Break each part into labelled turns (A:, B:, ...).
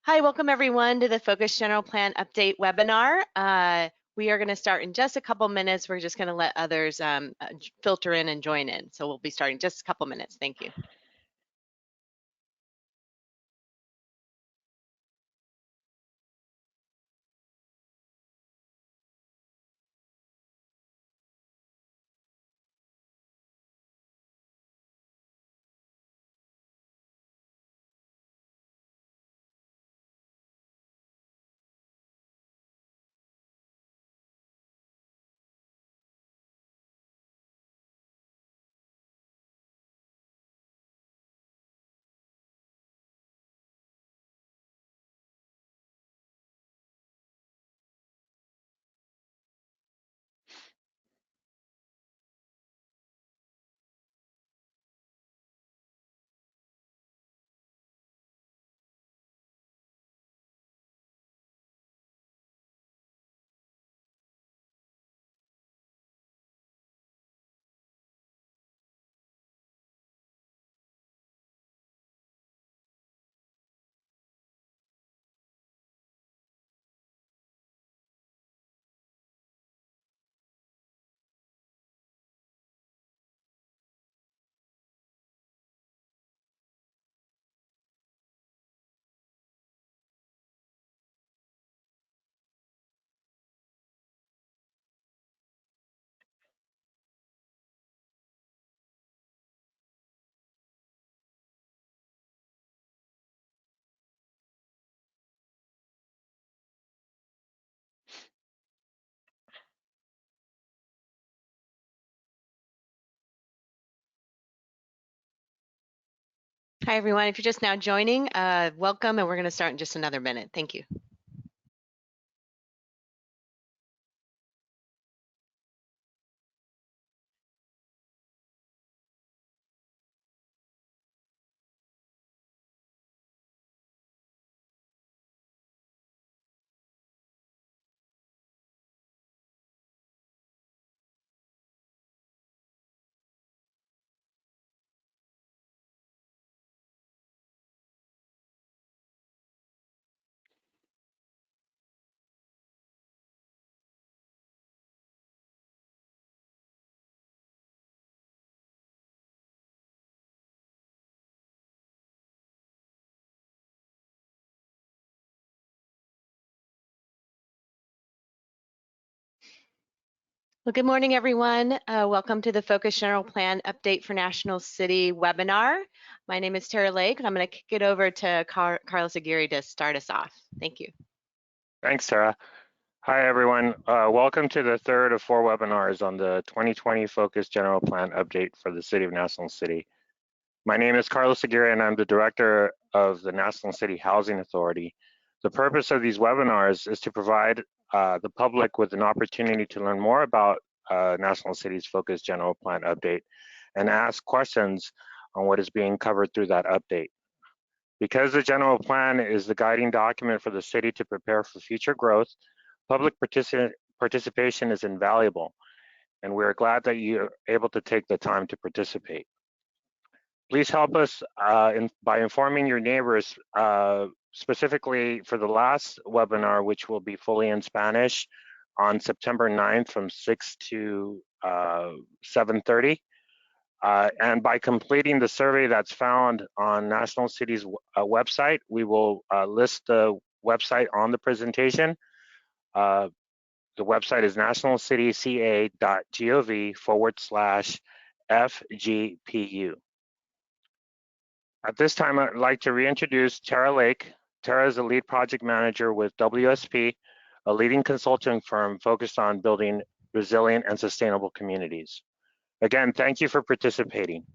A: Hi, welcome everyone to the Focus General Plan Update webinar. We are going to start in just a couple minutes. We're just going to let others filter in and join in. So we'll be starting just a couple minutes. Thank you. Hi, everyone. If you're just now joining, welcome, and we're going to start in just another minute. Thank you. Well, good morning, everyone. Welcome to the Focus General Plan Update for National City webinar. My name is Tara Lake, and I'm going to kick it over to Carlos Aguirre to start us off. Thank you.
B: Thanks, Tara. Hi, everyone. Welcome to the third of 4 webinars on the 2020 Focus General Plan Update for the City of National City. My name is Carlos Aguirre, and I'm the Director of the National City Housing Authority. The purpose of these webinars is to provide the public with an opportunity to learn more about National City's Focus General Plan Update and ask questions on what is being covered through that update. Because the general plan is the guiding document for the city to prepare for future growth, public participation is invaluable, and we are glad that you're able to take the time to participate. Please help us by informing your neighbors, specifically for the last webinar, which will be fully in Spanish on September 9th from 6 to 7:30. And by completing the survey that's found on National City's website, we will list the website on the presentation. The website is nationalcityca.gov/FGPU. At this time, I'd like to reintroduce Tara Lake. Tara is a lead project manager with WSP, a leading consulting firm focused on building resilient and sustainable communities. Again, thank you for participating,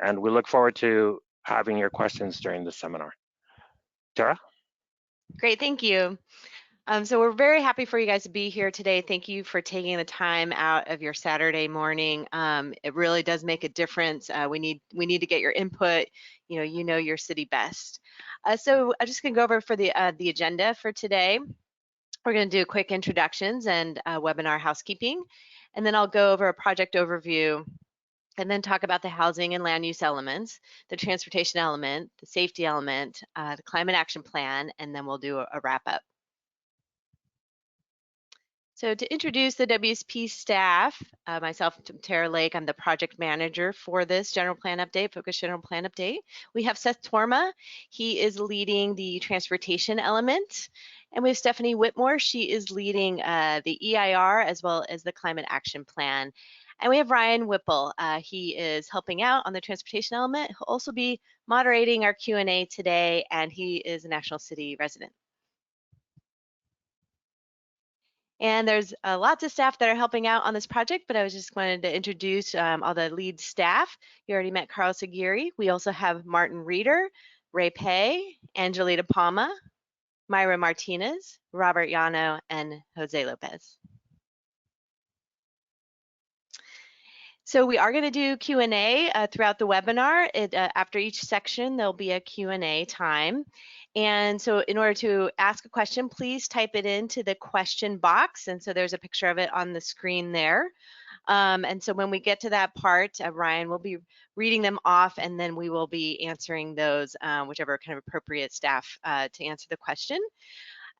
B: and we look forward to having your questions during the seminar. Tara?
A: Great, thank you. So we're very happy for you guys to be here today. Thank you for taking the time out of your Saturday morning. It really does make a difference. We need to get your input. You know your city best. So I'm just going to go over for the agenda for today. We're going to do quick introductions and webinar housekeeping, and then I'll go over a project overview and then talk about the housing and land use elements, the transportation element, the safety element, the climate action plan, and then we'll do a wrap up. So to introduce the WSP staff, myself, Tara Lake, I'm the project manager for this general plan update, focus general plan update. We have Seth Torma. He is leading the transportation element. And we have Stephanie Whitmore. She is leading the EIR as well as the climate action plan. And we have Ryan Whipple. He is helping out on the transportation element. He'll also be moderating our Q&A today, and he is a National City resident. And there's lots of staff that are helping out on this project, but I was just wanted to introduce all the lead staff. You already met Carl Sagiri. We also have Martin Reeder, Ray Pay, Angelita Palma, Myra Martinez, Robert Yano, and Jose Lopez. So we are going to do Q&A throughout the webinar. After each section, there'll be a Q&A time. And so in order to ask a question, please type it into the question box. And so there's a picture of it on the screen there. And so when we get to that part, Ryan will be reading them off, and then we will be answering those, whichever kind of appropriate staff to answer the question.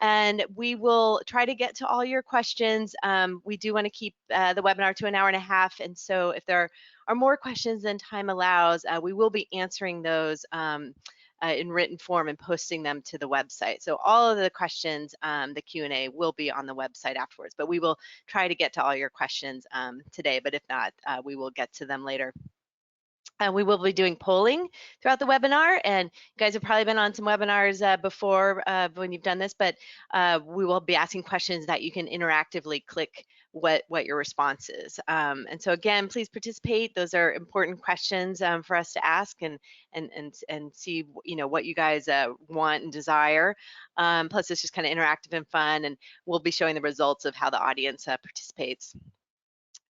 A: And we will try to get to all your questions. We do want to keep the webinar to an hour and a half. And so if there are more questions than time allows, we will be answering those in written form and posting them to the website. So all of the questions, the Q&A will be on the website afterwards, but we will try to get to all your questions today. But if not, we will get to them later. We will be doing polling throughout the webinar, and you guys have probably been on some webinars before when you've done this, but we will be asking questions that you can interactively click what your response is. And so again, please participate. Those are important questions for us to ask and see what you guys want and desire. Plus, it's just kind of interactive and fun, and we'll be showing the results of how the audience participates.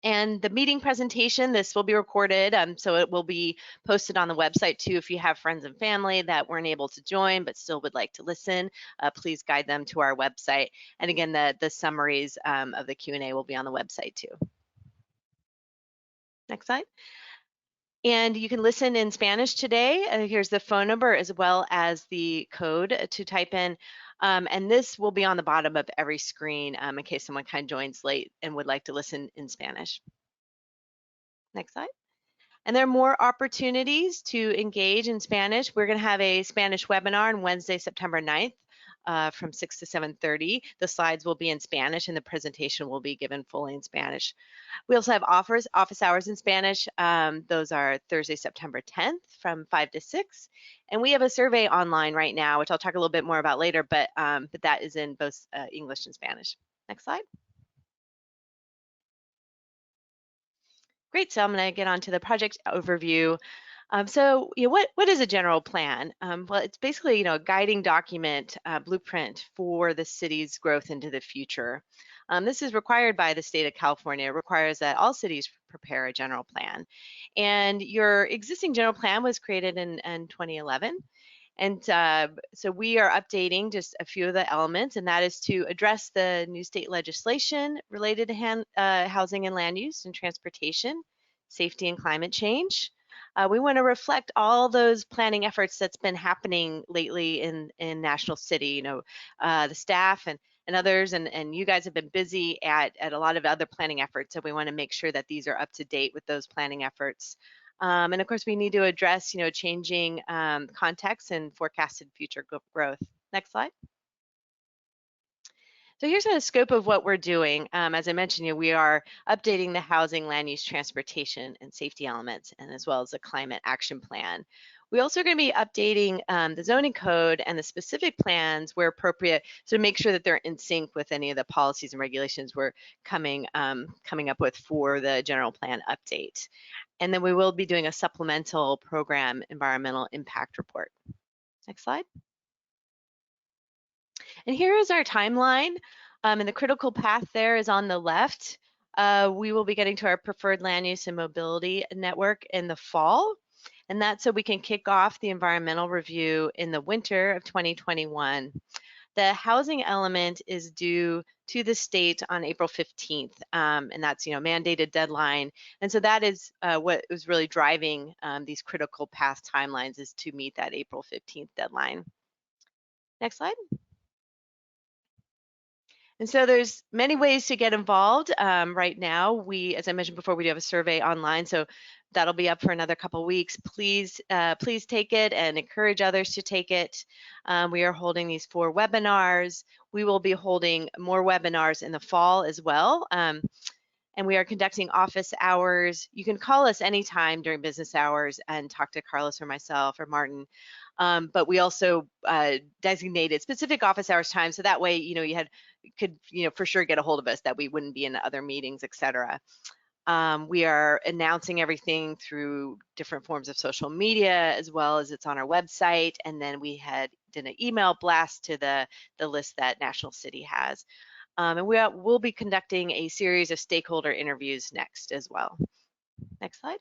A: And the meeting presentation, this will be recorded, so it will be posted on the website too. If you have friends and family that weren't able to join but still would like to listen, please guide them to our website. And again, the summaries of the Q&A will be on the website too. Next slide. And you can listen in Spanish today. Here's the phone number as well as the code to type in. And this will be on the bottom of every screen in case someone kind of joins late and would like to listen in Spanish. Next slide. And there are more opportunities to engage in Spanish. We're going to have a Spanish webinar on Wednesday, September 9th from 6 to 7:30. The slides will be in Spanish and the presentation will be given fully in Spanish. We also have office hours in Spanish. Those are Thursday, September 10th from 5 to 6. And we have a survey online right now, which I'll talk a little bit more about later, but that is in both English and Spanish. Next slide. Great, so I'm going to get on to the project overview. So what is a general plan? Well, it's basically a guiding document, blueprint for the city's growth into the future. This is required by the state of California. It requires that all cities prepare a general plan. And your existing general plan was created in 2011. And so we are updating just a few of the elements, and that is to address the new state legislation related to housing and land use and transportation, safety and climate change. We want to reflect all those planning efforts that's been happening lately in National City. The staff and others, and you guys have been busy at a lot of other planning efforts, so we want to make sure that these are up to date with those planning efforts. And of course, we need to address, changing context and forecasted future growth. Next slide. So here's the scope of what we're doing. As I mentioned, we are updating the housing, land use, transportation, and safety elements, and as well as the climate action plan. We also are going to be updating the zoning code and the specific plans where appropriate, so to make sure that they're in sync with any of the policies and regulations we're coming up with for the general plan update. And then we will be doing a supplemental program environmental impact report. Next slide. And here is our timeline. And the critical path there is on the left. We will be getting to our preferred land use and mobility network in the fall. And that's so we can kick off the environmental review in the winter of 2021. The housing element is due to the state on April 15th, and that's mandated deadline. And so that is what was really driving these critical path timelines, is to meet that April 15th deadline. Next slide. And so there's many ways to get involved. Right now, as I mentioned before, we do have a survey online, so that'll be up for another couple weeks. Please take it and encourage others to take it. We are holding these 4 webinars. We will be holding more webinars in the fall as well. And we are conducting office hours. You can call us anytime during business hours and talk to Carlos or myself or Martin. But we also designated specific office hours time, so that way you could for sure get a hold of us, that we wouldn't be in other meetings, etc. We are announcing everything through different forms of social media, as well as it's on our website, and then we did an email blast to the list that National City has. And we'll be conducting a series of stakeholder interviews next as well. Next slide.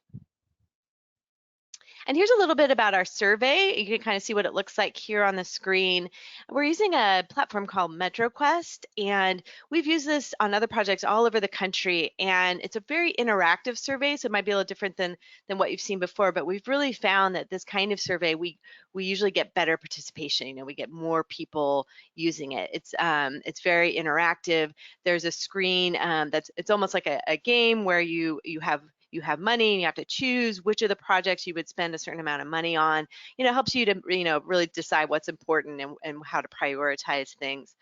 A: And here's a little bit about our survey. You can kind of see what it looks like here on the screen. We're using a platform called MetroQuest, and we've used this on other projects all over the country. And it's a very interactive survey, so it might be a little different than what you've seen before. But we've really found that this kind of survey, we usually get better participation. We get more people using it. It's very interactive. There's a screen it's almost like a game where you have money and you have to choose which of the projects you would spend a certain amount of money on. It helps you to really decide what's important and how to prioritize things.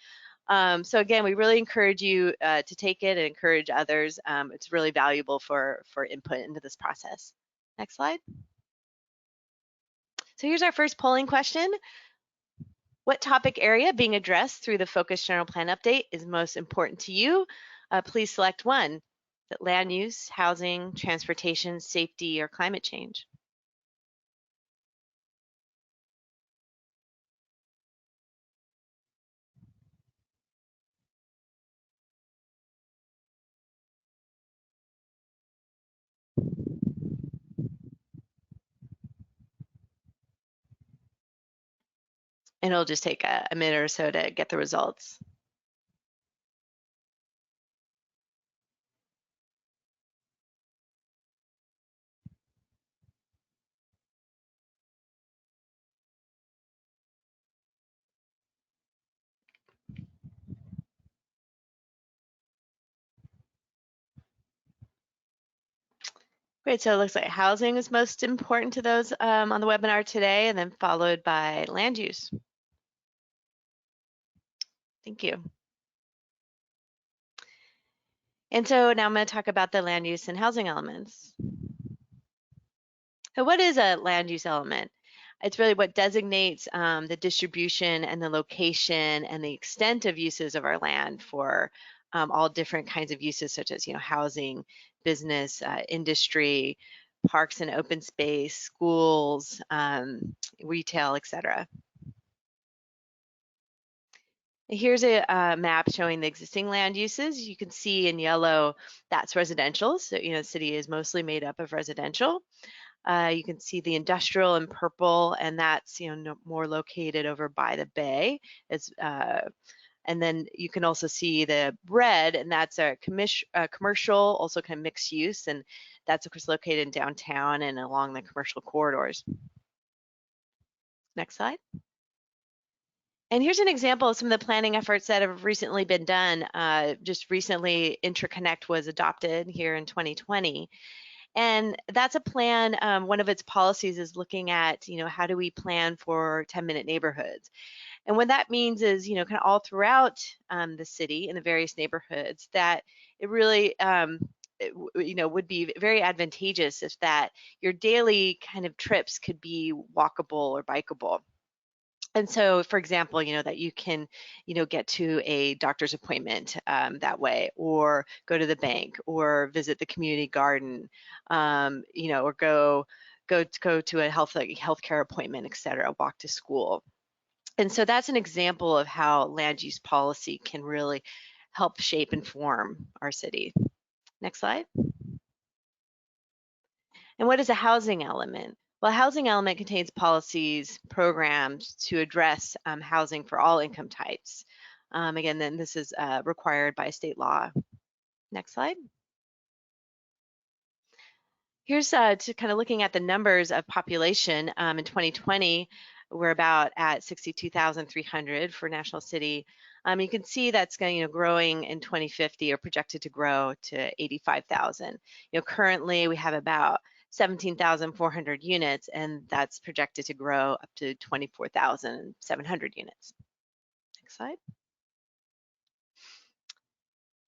A: So again, we really encourage you to take it and encourage others. It's really valuable for input into this process. Next slide. So here's our first polling question. What topic area being addressed through the Focus General Plan Update is most important to you? Please select one: land use, housing, transportation, safety, or climate change. And it'll just take a minute or so to get the results. Great, so it looks like housing is most important to those on the webinar today, and then followed by land use. Thank you. And so now I'm going to talk about the land use and housing elements. So what is a land use element? It's really what designates the distribution and the location and the extent of uses of our land for all different kinds of uses, such as housing, business, industry, parks and open space, schools, retail, etc. Here's a map showing the existing land uses. You can see in yellow, that's residential. So the city is mostly made up of residential. You can see the industrial in purple, and that's more located over by the bay. And then you can also see the red, and that's a commercial, also kind of mixed use, and that's of course located in downtown and along the commercial corridors. Next slide. And here's an example of some of the planning efforts that have recently been done. Just recently, Interconnect was adopted here in 2020. And that's a plan. One of its policies is looking at, how do we plan for 10-minute neighborhoods? And what that means is, kind of all throughout the city in the various neighborhoods, that it really, would be very advantageous if that your daily kind of trips could be walkable or bikeable. And so, for example, that you can, get to a doctor's appointment that way, or go to the bank, or visit the community garden, or go to a healthcare appointment, et cetera, walk to school. And so that's an example of how land use policy can really help shape and form our city. Next slide. And what is a housing element? Well, housing element contains policies, programs to address housing for all income types. Again, then this is required by state law. Next slide. Here's to kind of looking at the numbers of population in 2020. We're about at 62,300 for National City. You can see that's going, growing in 2050 or projected to grow to 85,000. Currently we have about 17,400 units, and that's projected to grow up to 24,700 units. Next slide.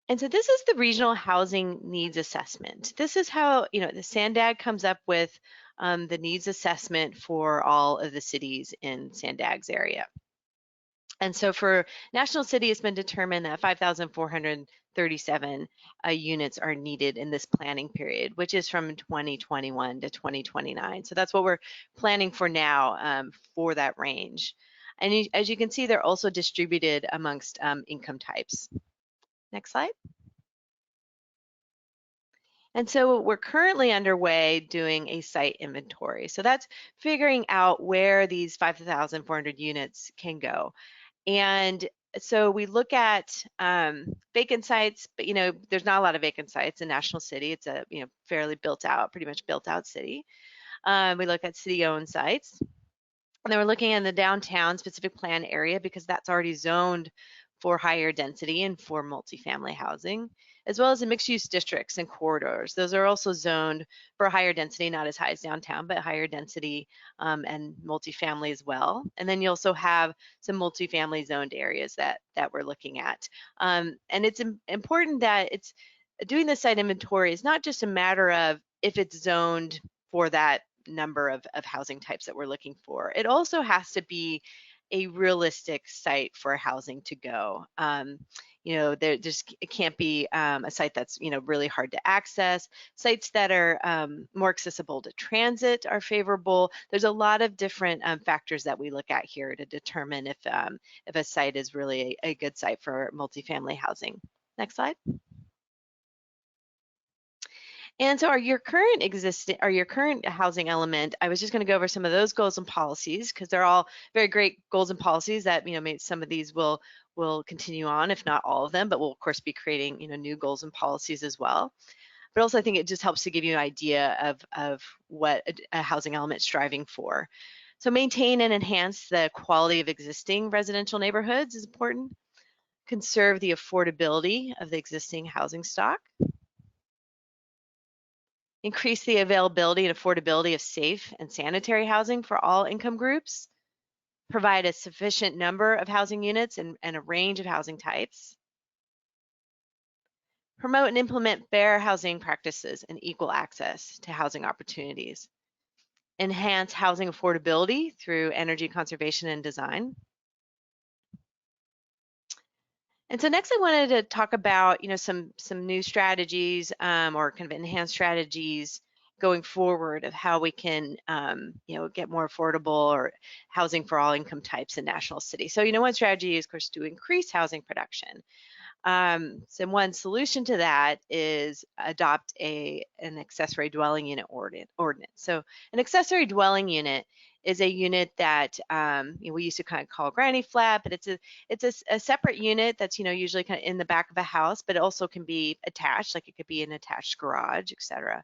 A: And so this is the regional housing needs assessment. This is how, the SANDAG comes up with the needs assessment for all of the cities in SANDAG's area. And so for National City, it's been determined that 5,437 units are needed in this planning period, which is from 2021 to 2029. So that's what we're planning for now for that range. And as you can see, they're also distributed amongst income types. Next slide. And so we're currently underway doing a site inventory. So that's figuring out where these 5,400 units can go. And so we look at vacant sites, but there's not a lot of vacant sites in National City. It's a fairly built out, pretty much built out city. We look at city-owned sites. And then we're looking in the downtown specific plan area because that's already zoned for higher density and for multifamily housing, as well as the mixed-use districts and corridors. Those are also zoned for higher density, not as high as downtown, but higher density and multifamily as well. And then you also have some multifamily zoned areas that we're looking at. And it's important that it's doing the site inventory is not just a matter of if it's zoned for that number of housing types that we're looking for. It also has to be a realistic site for housing to go. There just it can't be a site that's really hard to access. Sites that are more accessible to transit are favorable. There's a lot of different factors that we look at here to determine if a site is really a good site for multifamily housing. Next slide. And so your current housing element, I was just going to go over some of those goals and policies because they're all very great goals and policies that maybe some of these will continue on, if not all of them, but we'll of course be creating new goals and policies as well. But also I think it just helps to give you an idea of what a housing element's striving for. So maintain and enhance the quality of existing residential neighborhoods is important. Conserve the affordability of the existing housing stock. Increase the availability and affordability of safe and sanitary housing for all income groups, provide a sufficient number of housing units and a range of housing types, promote and implement fair housing practices and equal access to housing opportunities, enhance housing affordability through energy conservation and design. And so next I wanted to talk about, some new strategies or kind of enhanced strategies going forward of how we can, get more affordable or housing for all income types in National City. So, one strategy is, of course, to increase housing production. So one solution to that is adopt an accessory dwelling unit ordinance. So an accessory dwelling unit is a unit that we used to kind of call granny flat, but it's a separate unit that's usually kind of in the back of a house, but it also can be attached, like it could be an attached garage, etc.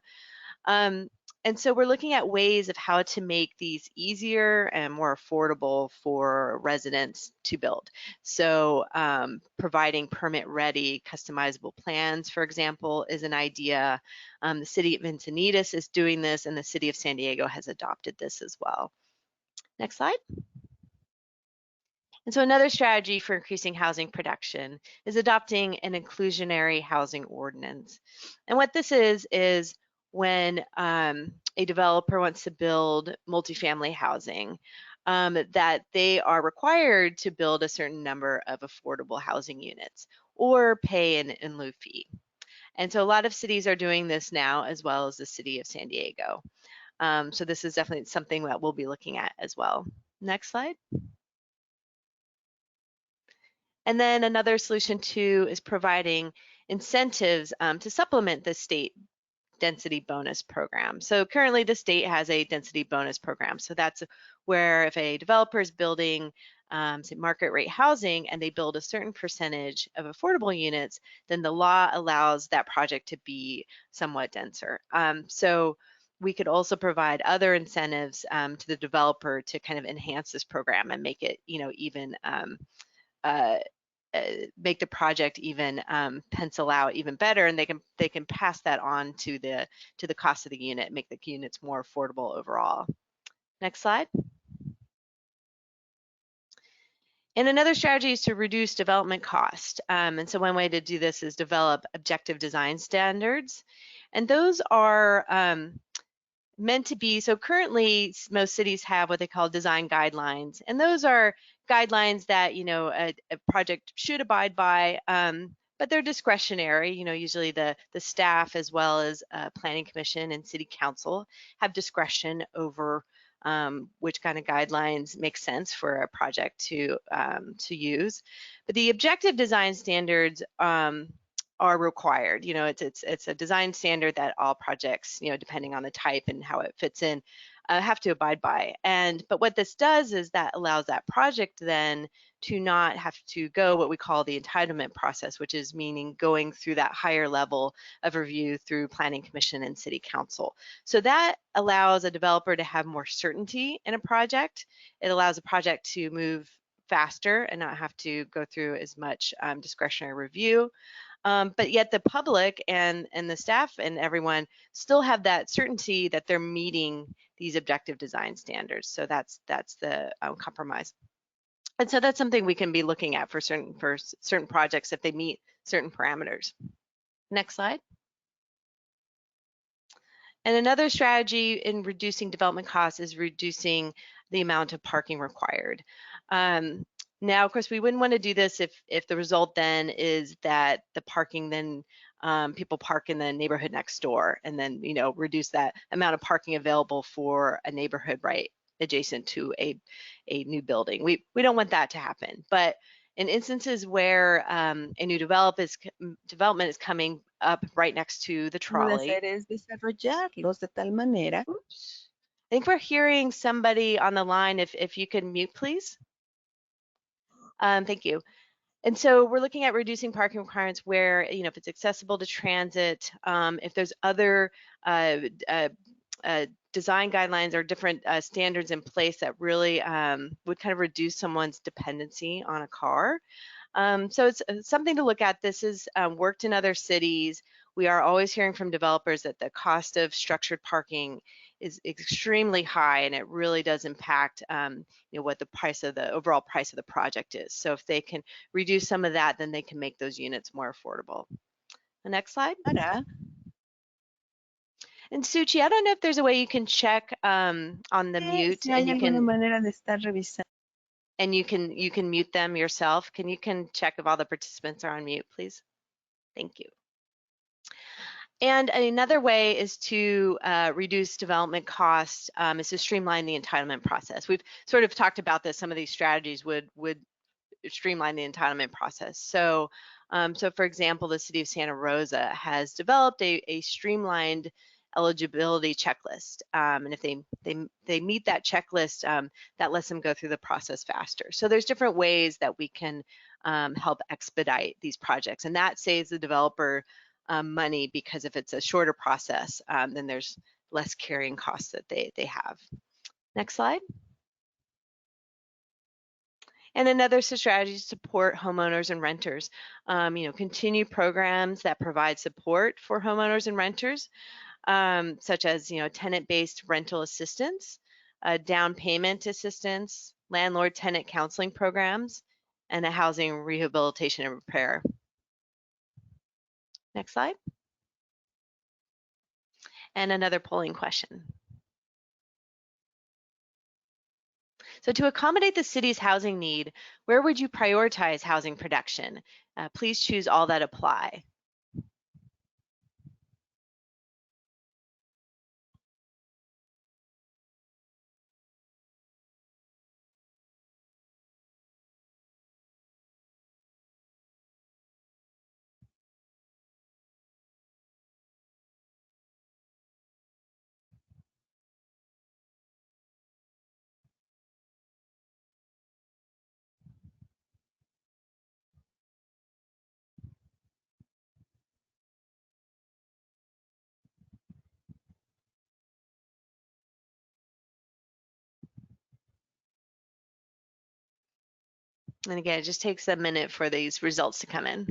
A: And so we're looking at ways of how to make these easier and more affordable for residents to build. So providing permit-ready customizable plans, for example, is an idea. The city of Encinitas is doing this, and the city of San Diego has adopted this as well. Next slide. And so another strategy for increasing housing production is adopting an inclusionary housing ordinance. And what this is when a developer wants to build multifamily housing, that they are required to build a certain number of affordable housing units or pay an in lieu fee. And so a lot of cities are doing this now, as well as the city of San Diego. So this is definitely something that we'll be looking at as well. Next slide. And then another solution too is providing incentives to supplement the state density bonus program. So currently the state has a density bonus program. So that's where if a developer is building say market rate housing and they build a certain percentage of affordable units, then the law allows that project to be somewhat denser. So we could also provide other incentives to the developer to kind of enhance this program and make it, even uh, make the project even pencil out even better, and they can pass that on to the cost of the unit, make the units more affordable overall. Next slide. And another strategy is to reduce development cost. And so one way to do this is develop objective design standards. And those are meant to be, so currently most cities have what they call design guidelines. And those are guidelines that, a project should abide by, but they're discretionary. Usually the staff as well as planning commission and city council have discretion over which kind of guidelines make sense for a project to use. But the objective design standards are required. It's a design standard that all projects, depending on the type and how it fits in, have to abide by. But what this does is that allows that project then to not have to go what we call the entitlement process, which is meaning going through that higher level of review through planning commission and city council. So that allows a developer to have more certainty in a project. It allows a project to move faster and not have to go through as much discretionary review. But yet the public and the staff and everyone still have that certainty that they're meeting these objective design standards. So that's the compromise. And so that's something we can be looking at for certain projects if they meet certain parameters. Next slide. And another strategy in reducing development costs is reducing the amount of parking required. Now, of course, we wouldn't want to do this if the result then is that the parking then people park in the neighborhood next door, and then reduce that amount of parking available for a neighborhood right adjacent to a new building. We don't want that to happen. But in instances where a new development is coming up right next to the trolley.
C: Hacer es desarrollarlos de tal manera.
A: Oops. I think we're hearing somebody on the line. If you can mute, please. Thank you. And so we're looking at reducing parking requirements where, if it's accessible to transit, if there's other design guidelines or different standards in place that really would kind of reduce someone's dependency on a car. So it's something to look at. This is worked in other cities. We are always hearing from developers that the cost of structured parking is extremely high, and it really does impact what the overall price of the project is. So if they can reduce some of that, then they can make those units more affordable. The next slide.
C: Para
A: And Suchi, I don't know if there's a way you can check on the mute,
C: si hay
A: and you
C: alguna
A: can
C: manera de estar revisando.
A: and you can mute them yourself. Can check if all the participants are on mute, please? Thank you. And another way is to reduce development costs is to streamline the entitlement process. We've sort of talked about this. Some of these strategies would streamline the entitlement process. So, for example, the city of Santa Rosa has developed a streamlined eligibility checklist, and if they meet that checklist, that lets them go through the process faster. So there's different ways that we can help expedite these projects, and that saves the developer money, because if it's a shorter process, then there's less carrying costs that they have. Next slide. And another strategy is to support homeowners and renters. Continue programs that provide support for homeowners and renters, such as tenant-based rental assistance, down payment assistance, landlord-tenant counseling programs, and a housing rehabilitation and repair. Next slide. And another polling question. So to accommodate the city's housing need, where would you prioritize housing production? Please choose all that apply. And again, it just takes a minute for these results to come in.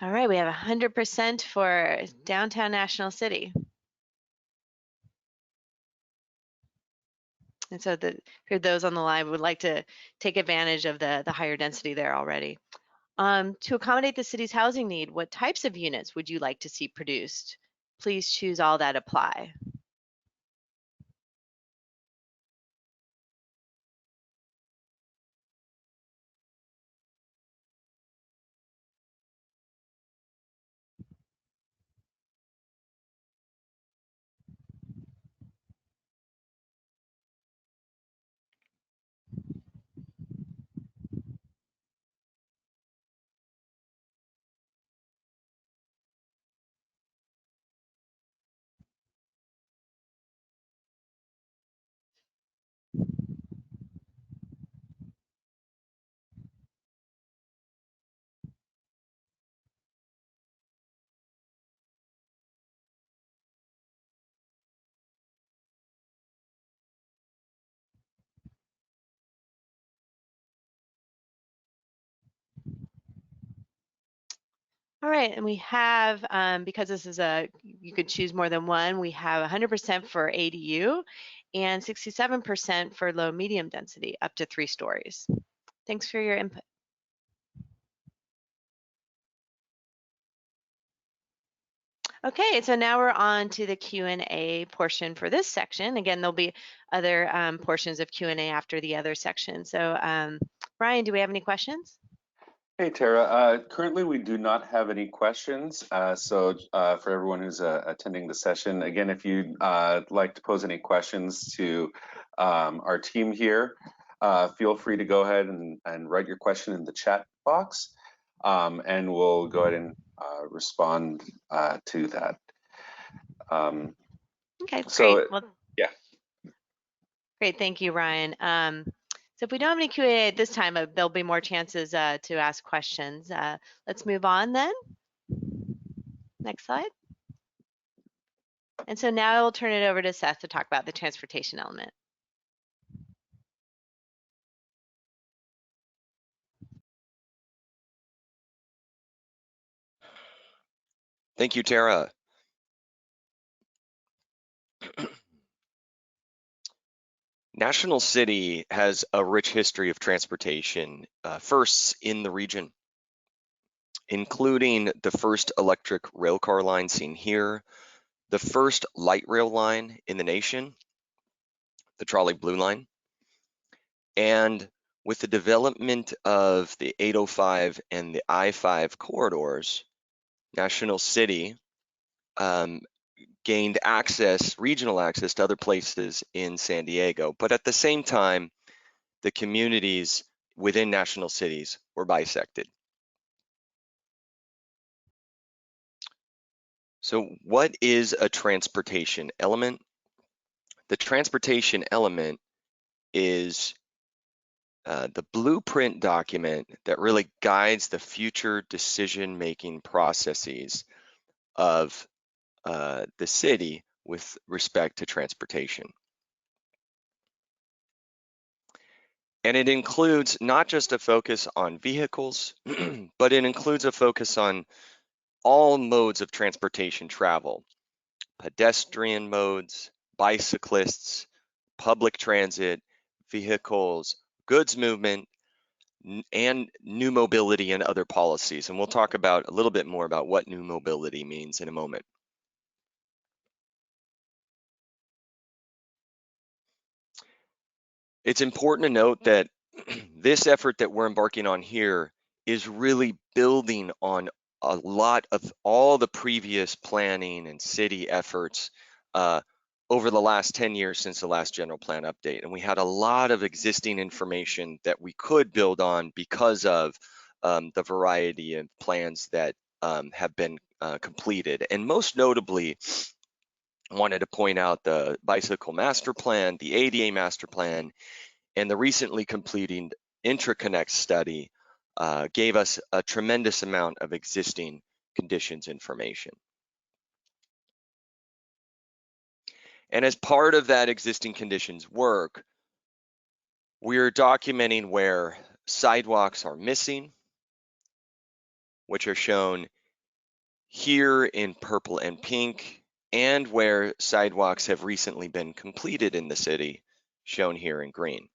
A: All right, we have 100% for downtown National City. And so for those on the line would like to take advantage of the higher density there already. To accommodate the city's housing need, what types of units would you like to see produced? Please choose all that apply. All right, and we have, because this is you could choose more than one, we have 100% for ADU and 67% for low medium density, up to 3 stories. Thanks for your input. Okay, so now we're on to the Q&A portion for this section. Again, there'll be other portions of Q&A after the other section. So Brian, do we have any questions?
D: Hey, Tara. Currently, we do not have any questions. For everyone who's attending the session, again, if you'd like to pose any questions to our team here, feel free to go ahead and write your question in the chat box, and we'll go ahead and respond to that.
A: Okay,
D: so,
A: great. Well,
D: yeah.
A: Great, thank you, Ryan. So if we don't have any Q&A at this time, there'll be more chances to ask questions. Let's move on then. Next slide. And so now I'll turn it over to Seth to talk about the transportation element.
E: Thank you, Tara. National City has a rich history of transportation firsts in the region, including the first electric railcar line seen here, the first light rail line in the nation, the Trolley Blue Line, and with the development of the 805 and the I-5 corridors, National City gained regional access to other places in San Diego. But at the same time, the communities within national cities were bisected. So what is a transportation element? The transportation element is the blueprint document that really guides the future decision-making processes of the city with respect to transportation. And it includes not just a focus on vehicles, but it includes a focus on all modes of transportation travel, pedestrian modes, bicyclists, public transit, vehicles, goods movement, and new mobility and other policies. And we'll talk about a little bit more about what new mobility means in a moment. It's important to note that this effort that we're embarking on here is really building on a lot of all the previous planning and city efforts over the last 10 years since the last general plan update. And we had a lot of existing information that we could build on because of the variety of plans that have been completed. And most notably, I wanted to point out the bicycle master plan, the ADA master plan, and the recently completed interconnect study gave us a tremendous amount of existing conditions information. And as part of that existing conditions work, we're documenting where sidewalks are missing, which are shown here in purple and pink, and where sidewalks have recently been completed in the city, shown here in green.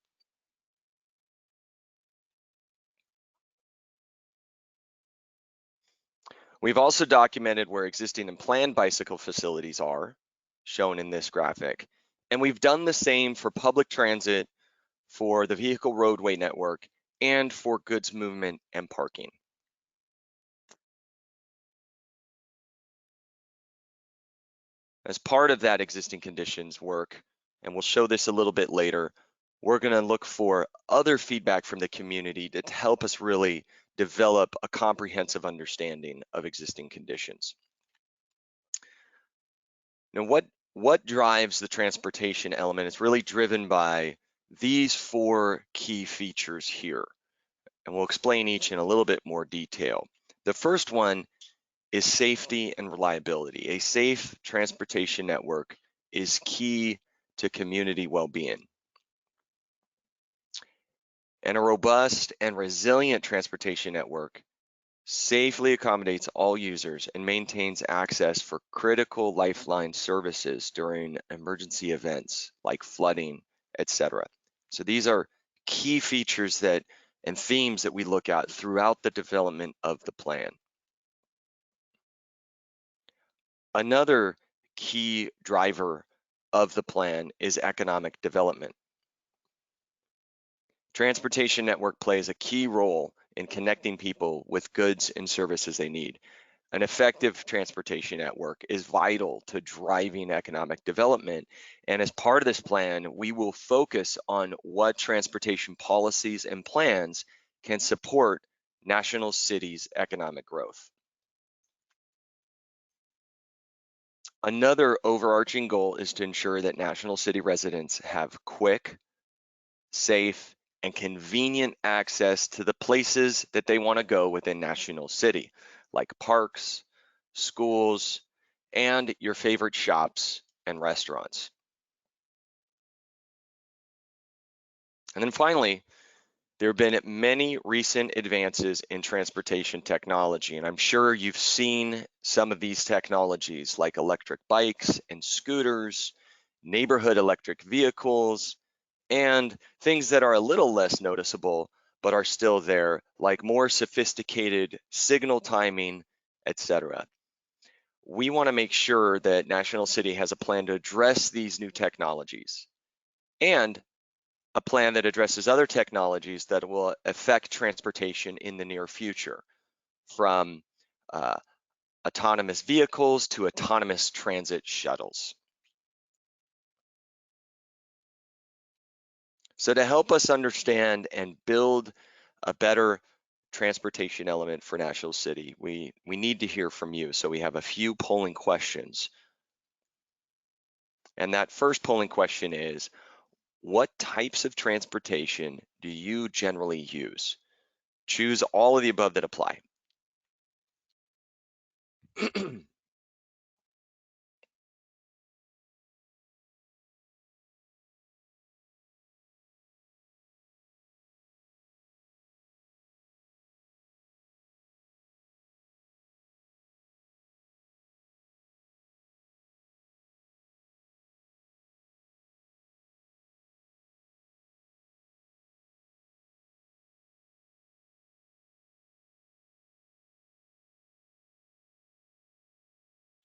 E: We've also documented where existing and planned bicycle facilities are, shown in this graphic, and we've done the same for public transit, for the vehicle roadway network, and for goods movement and parking. As part of that existing conditions work, and we'll show this a little bit later, we're going to look for other feedback from the community to help us really develop a comprehensive understanding of existing conditions. Now, what drives the transportation element is really driven by these 4 key features here, and we'll explain each in a little bit more detail. The first one is safety and reliability. A safe transportation network is key to community well-being. And a robust and resilient transportation network safely accommodates all users and maintains access for critical lifeline services during emergency events like flooding, etc. So these are key features that and themes that we look at throughout the development of the plan. Another key driver of the plan is economic development. Transportation network plays a key role in connecting people with goods and services they need. An effective transportation network is vital to driving economic development. And as part of this plan, we will focus on what transportation policies and plans can support National City's economic growth. Another overarching goal is to ensure that National City residents have quick, safe, and convenient access to the places that they want to go within National City, like parks, schools, and your favorite shops and restaurants. And then finally, there have been many recent advances in transportation technology, and I'm sure you've seen some of these technologies like electric bikes and scooters, neighborhood electric vehicles, and things that are a little less noticeable but are still there, like more sophisticated signal timing, etc. We want to make sure that National City has a plan to address these new technologies and a plan that addresses other technologies that will affect transportation in the near future, from autonomous vehicles to autonomous transit shuttles. So to help us understand and build a better transportation element for National City, we need to hear from you. So we have a few polling questions. And that first polling question is, what types of transportation do you generally use? Choose all of the above that apply.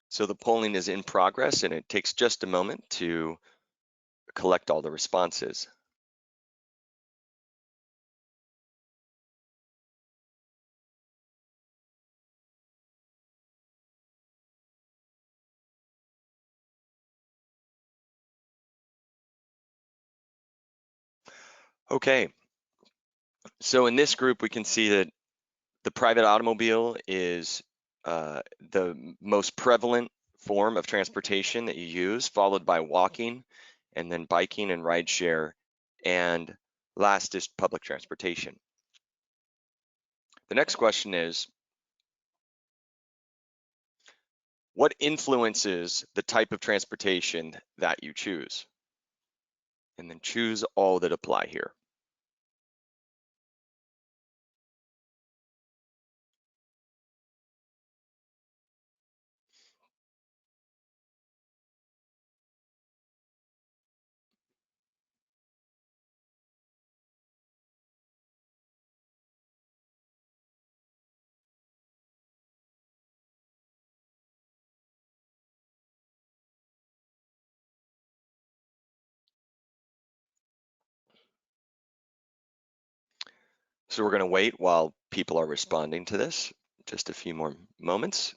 E: So the polling is in progress and it takes just a moment to collect all the responses. Okay, so in this group, we can see that the private automobile is the most prevalent form of transportation that you use, followed by walking, and then biking and rideshare, and last is public transportation. The next question is, what influences the type of transportation that you choose? And then choose all that apply here. So we're going to wait while people are responding to this, just a few more moments.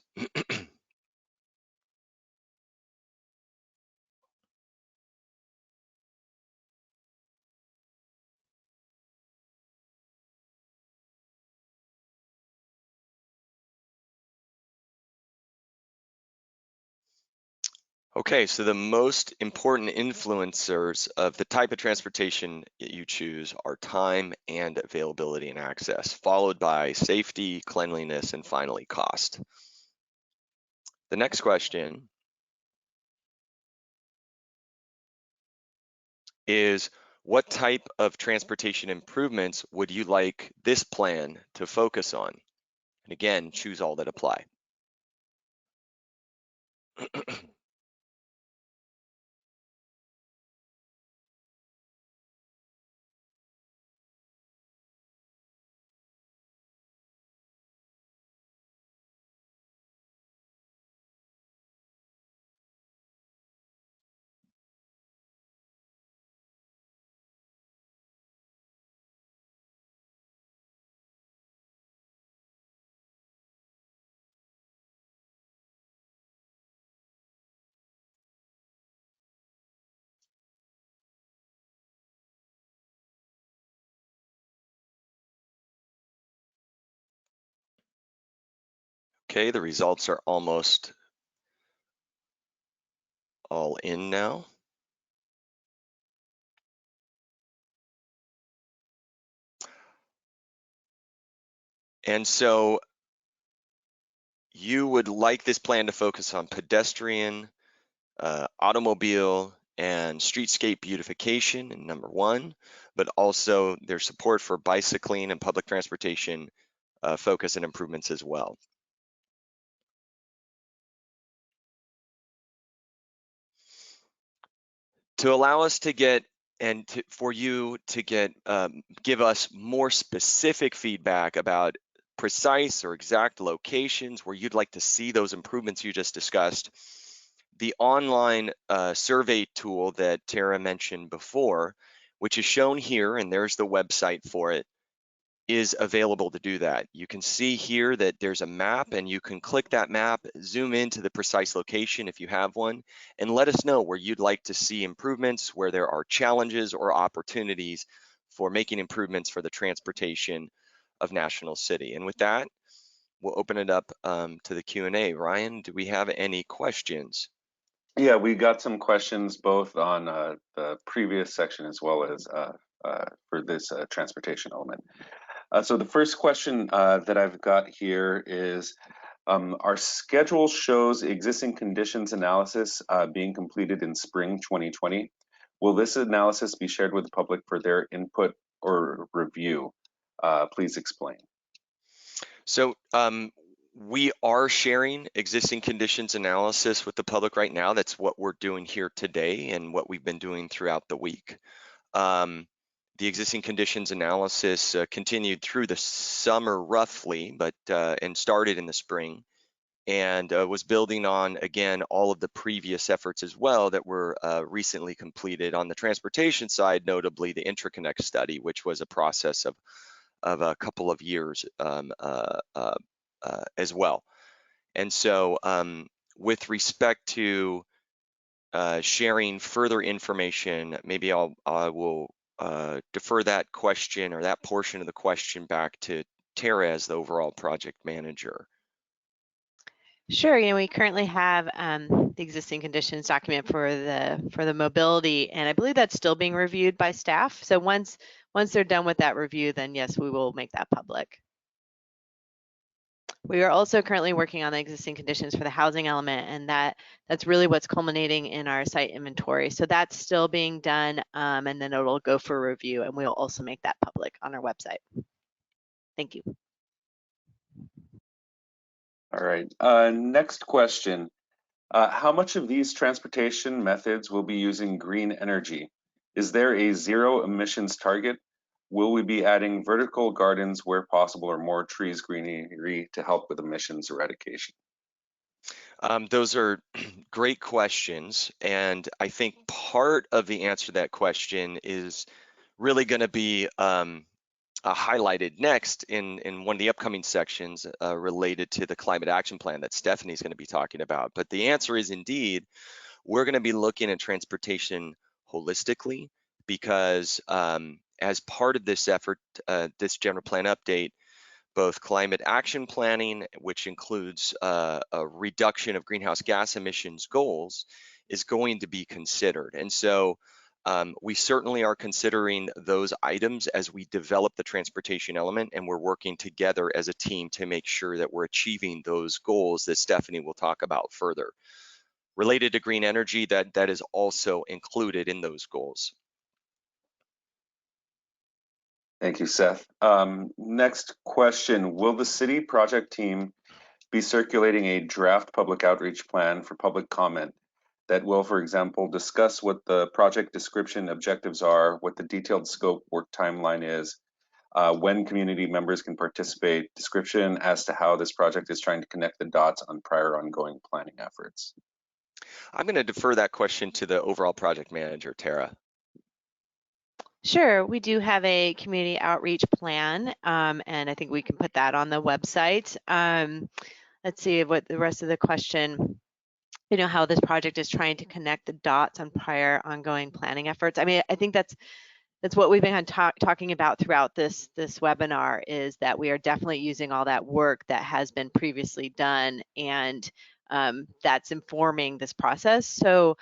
E: Okay, so the most important influencers of the type of transportation you choose are time and availability and access, followed by safety, cleanliness, and finally cost. The next question is, what type of transportation improvements would you like this plan to focus on? And again, choose all that apply. Okay, the results are almost all in now. And so you would like this plan to focus on pedestrian, automobile, and streetscape beautification in number one, but also their support for bicycling and public transportation focus and improvements as well. To allow us to get for you to get give us more specific feedback about precise or exact locations where you'd like to see those improvements you just discussed, the online survey tool that Tara mentioned before, which is shown here, and there's the website for it, is available to do that. You can see here that there's a map, and you can click that map, zoom into the precise location if you have one, and let us know where you'd like to see improvements, where there are challenges or opportunities for making improvements for the transportation of National City. And with that, we'll open it up to the Q&A. Ryan, do we have any questions?
D: Yeah, we got some questions both on the previous section as well as for this transportation element. So the first question that I've got here is, our schedule shows existing conditions analysis being completed in spring 2020. Will this analysis be shared with the public for their input or review? Please explain.
E: So we are sharing existing conditions analysis with the public right now. That's what we're doing here today and what we've been doing throughout the week. The existing conditions analysis continued through the summer roughly, but and started in the spring, and was building on, again, all of the previous efforts as well that were recently completed on the transportation side, notably the interconnect study, which was a process of a couple of years as well. And so with respect to sharing further information, maybe I will defer that question or that portion of the question back to Tara as the overall project manager.
A: Sure. We currently have the existing conditions document for the mobility, and I believe that's still being reviewed by staff. So once they're done with that review, then yes, we will make that public. We are also currently working on the existing conditions for the housing element, and that's really what's culminating in our site inventory. So that's still being done, and then it'll go for review, and we'll also make that public on our website. Thank you.
D: All right. Next question. How much of these transportation methods will be using green energy? Is there a zero emissions target? Will we be adding vertical gardens where possible or more trees greenery to help with emissions eradication?
E: Those are great questions. And I think part of the answer to that question is really going to be highlighted next in one of the upcoming sections related to the climate action plan that Stephanie's going to be talking about. But the answer is indeed, we're going to be looking at transportation holistically because as part of this effort, this general plan update, both climate action planning, which includes a reduction of greenhouse gas emissions goals, is going to be considered. And so we certainly are considering those items as we develop the transportation element, and we're working together as a team to make sure that we're achieving those goals that Stephanie will talk about further. Related to green energy, that is also included in those goals.
D: Thank you, Seth. Next question, will the city project team be circulating a draft public outreach plan for public comment that will, for example, discuss what the project description objectives are, what the detailed scope work timeline is, when community members can participate, description as to how this project is trying to connect the dots on prior ongoing planning efforts?
E: I'm going to defer that question to the overall project manager, Tara.
A: Sure, we do have a community outreach plan, and I think we can put that on the website. Let's see what the rest of the question, how this project is trying to connect the dots on prior ongoing planning efforts. I mean, I think that's what we've been talking about throughout this webinar, is that we are definitely using all that work that has been previously done, and that's informing this process. So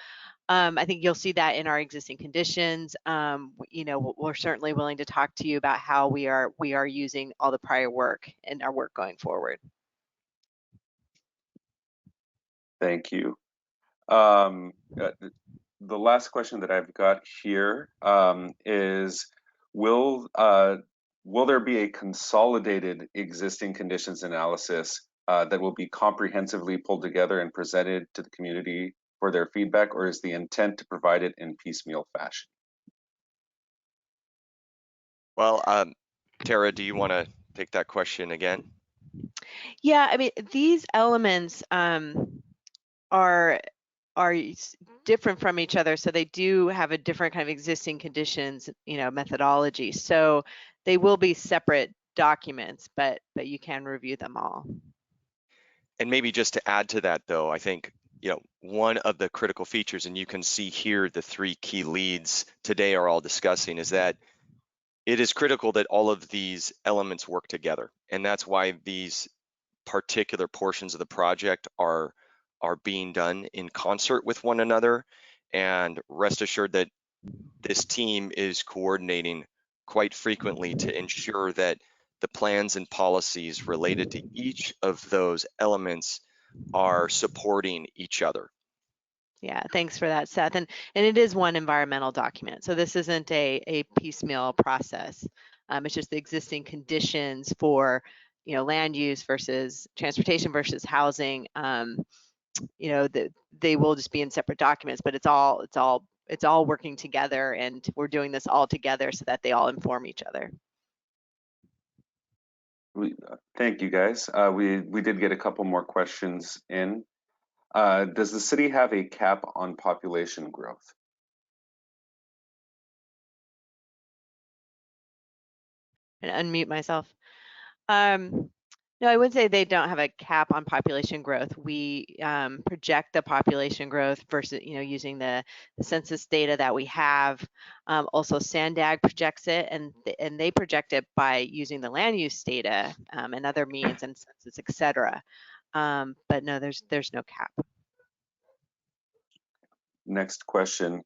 A: I think you'll see that in our existing conditions. We're certainly willing to talk to you about how we are using all the prior work in our work going forward.
D: Thank you. The last question that I've got here is, will there be a consolidated existing conditions analysis that will be comprehensively pulled together and presented to the community for their feedback, or is the intent to provide it in piecemeal fashion?
E: Well, Tara, do you want to take that question again?
A: Yeah, I mean, these elements are different from each other, so they do have a different kind of existing conditions, methodology. So they will be separate documents, but you can review them all.
E: And maybe just to add to that, though, I think one of the critical features, and you can see here the three key leads today are all discussing, is that it is critical that all of these elements work together, and that's why these particular portions of the project are being done in concert with one another. And rest assured that this team is coordinating quite frequently to ensure that the plans and policies related to each of those elements are supporting each other.
A: Yeah, thanks for that, Seth. And it is one environmental document. So this isn't a piecemeal process. It's just the existing conditions for, land use versus transportation versus housing. They will just be in separate documents, but it's all working together, and we're doing this all together so that they all inform each other.
D: Thank you, guys. We did get a couple more questions in. Does the city have a cap on population growth?
A: And unmute myself. No, I would say they don't have a cap on population growth. We project the population growth versus, using the census data that we have. Also, Sandag projects it, and they project it by using the land use data and other means and census, et cetera. But no, there's no cap.
D: Next question.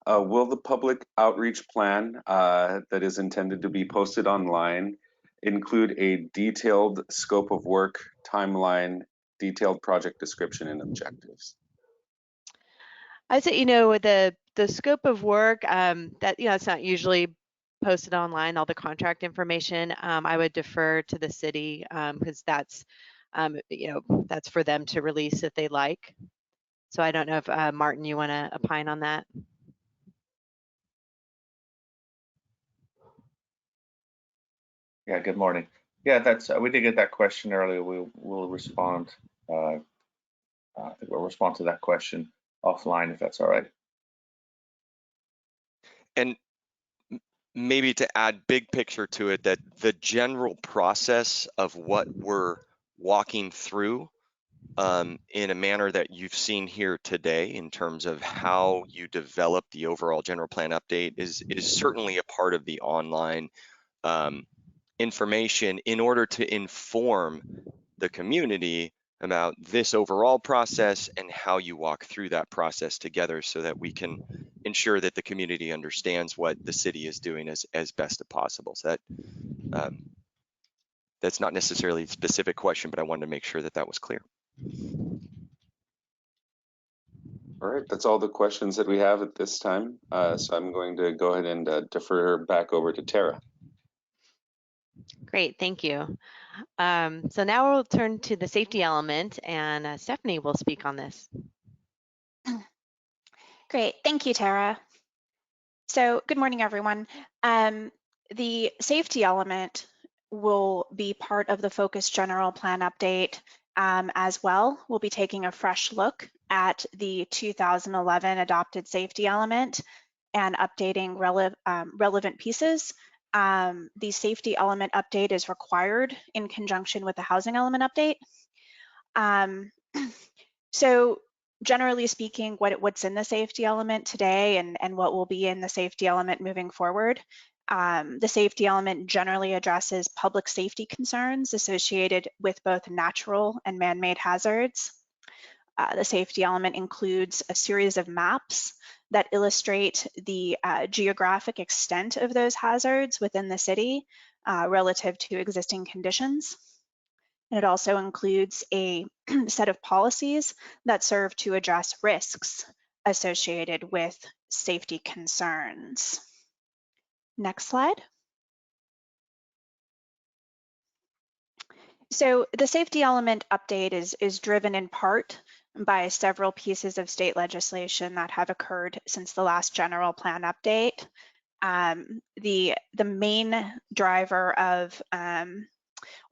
D: Will the public outreach plan that is intended to be posted online include a detailed scope of work timeline, detailed project description, and objectives.
A: I'd say, you know, the scope of work, that, you know, it's not usually posted online, all the contract information. I would defer to the city because that's, you know, that's for them to release if they like. So I don't know if Martin, you want to opine on that?
F: Yeah, good morning. Yeah, that's we did get that question earlier. We'll respond. I think we'll respond to that question offline if that's all right.
E: And maybe to add big picture to it, that the general process of what we're walking through in a manner that you've seen here today in terms of how you develop the overall general plan update is certainly a part of the online information in order to inform the community about this overall process and how you walk through that process together so that we can ensure that the community understands what the city is doing as best as possible. So that that's not necessarily a specific question, but I wanted to make sure that that was clear.
D: All right, that's all the questions that we have at this time. So I'm going to go ahead and defer back over to Tara.
A: Great, thank you. So now we'll turn to the safety element, and Stephanie will speak on this.
G: Great, thank you, Tara. So good morning, everyone. The safety element will be part of the Focus General Plan update as well. We'll be taking a fresh look at the 2011 adopted safety element and updating relevant pieces. The safety element update is required in conjunction with the housing element update. So generally speaking, what's in the safety element today and what will be in the safety element moving forward. The safety element generally addresses public safety concerns associated with both natural and man-made hazards. The safety element includes a series of maps that illustrate the geographic extent of those hazards within the city relative to existing conditions. And it also includes a set of policies that serve to address risks associated with safety concerns. Next slide. So the safety element update is driven in part by several pieces of state legislation that have occurred since the last general plan update. The main driver of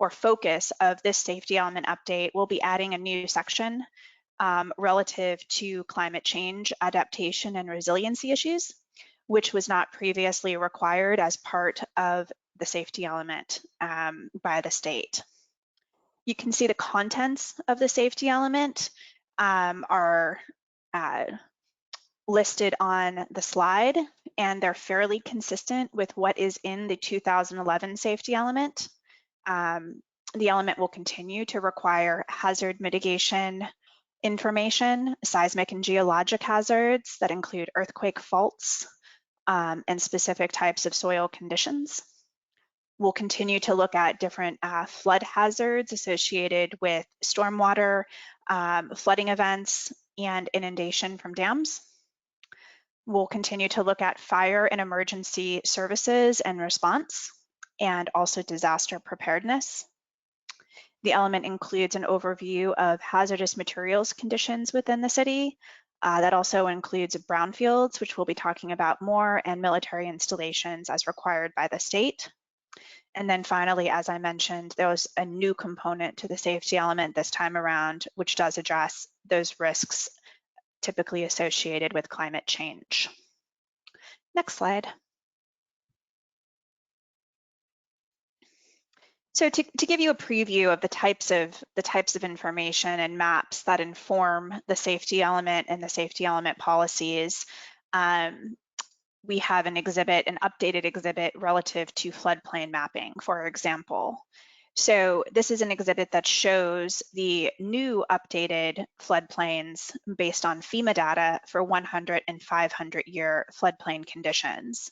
G: or focus of this safety element update will be adding a new section relative to climate change, adaptation, and resiliency issues, which was not previously required as part of the safety element by the state. You can see the contents of the safety element are listed on the slide, and they're fairly consistent with what is in the 2011 safety element. The element will continue to require hazard mitigation information, seismic and geologic hazards that include earthquake faults and specific types of soil conditions. We'll continue to look at different flood hazards associated with stormwater, flooding events, and inundation from dams. We'll continue to look at fire and emergency services and response, and also disaster preparedness. The element includes an overview of hazardous materials conditions within the city. That also includes brownfields, which we'll be talking about more, and military installations as required by the state. And then finally, as I mentioned, there was a new component to the safety element this time around, which does address those risks typically associated with climate change. Next slide. So to give you a preview of the types of information and maps that inform the safety element and the safety element policies, we have an updated exhibit relative to floodplain mapping, for example. So this is an exhibit that shows the new updated floodplains based on FEMA data for 100 and 500-year floodplain conditions.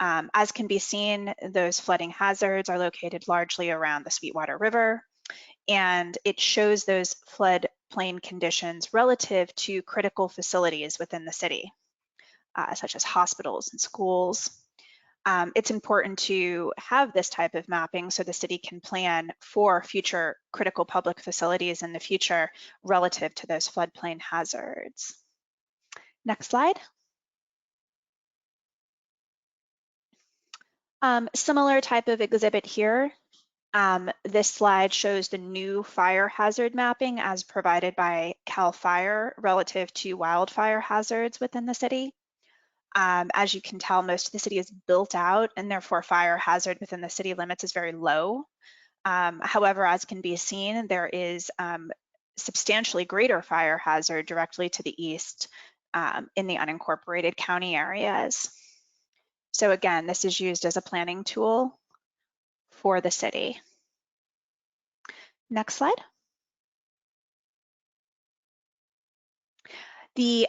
G: As can be seen, those flooding hazards are located largely around the Sweetwater River, and it shows those floodplain conditions relative to critical facilities within the city, such as hospitals and schools. It's important to have this type of mapping so the city can plan for future critical public facilities in the future relative to those floodplain hazards. Next slide. Similar type of exhibit here. This slide shows the new fire hazard mapping as provided by CAL FIRE relative to wildfire hazards within the city. As you can tell, most of the city is built out and therefore fire hazard within the city limits is very low. However, as can be seen, there is substantially greater fire hazard directly to the east in the unincorporated county areas. So again, this is used as a planning tool for the city. Next slide. The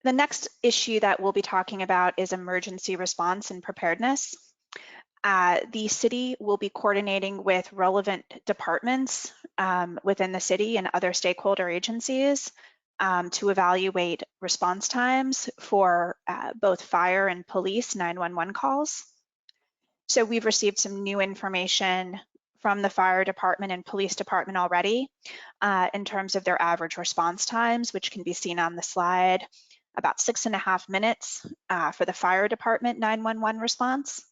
G: next issue that we'll be talking about is emergency response and preparedness. The city will be coordinating with relevant departments within the city and other stakeholder agencies to evaluate response times for both fire and police 911 calls. So we've received some new information from the fire department and police department already in terms of their average response times, which can be seen on the slide. About 6.5 minutes for the fire department 911 response,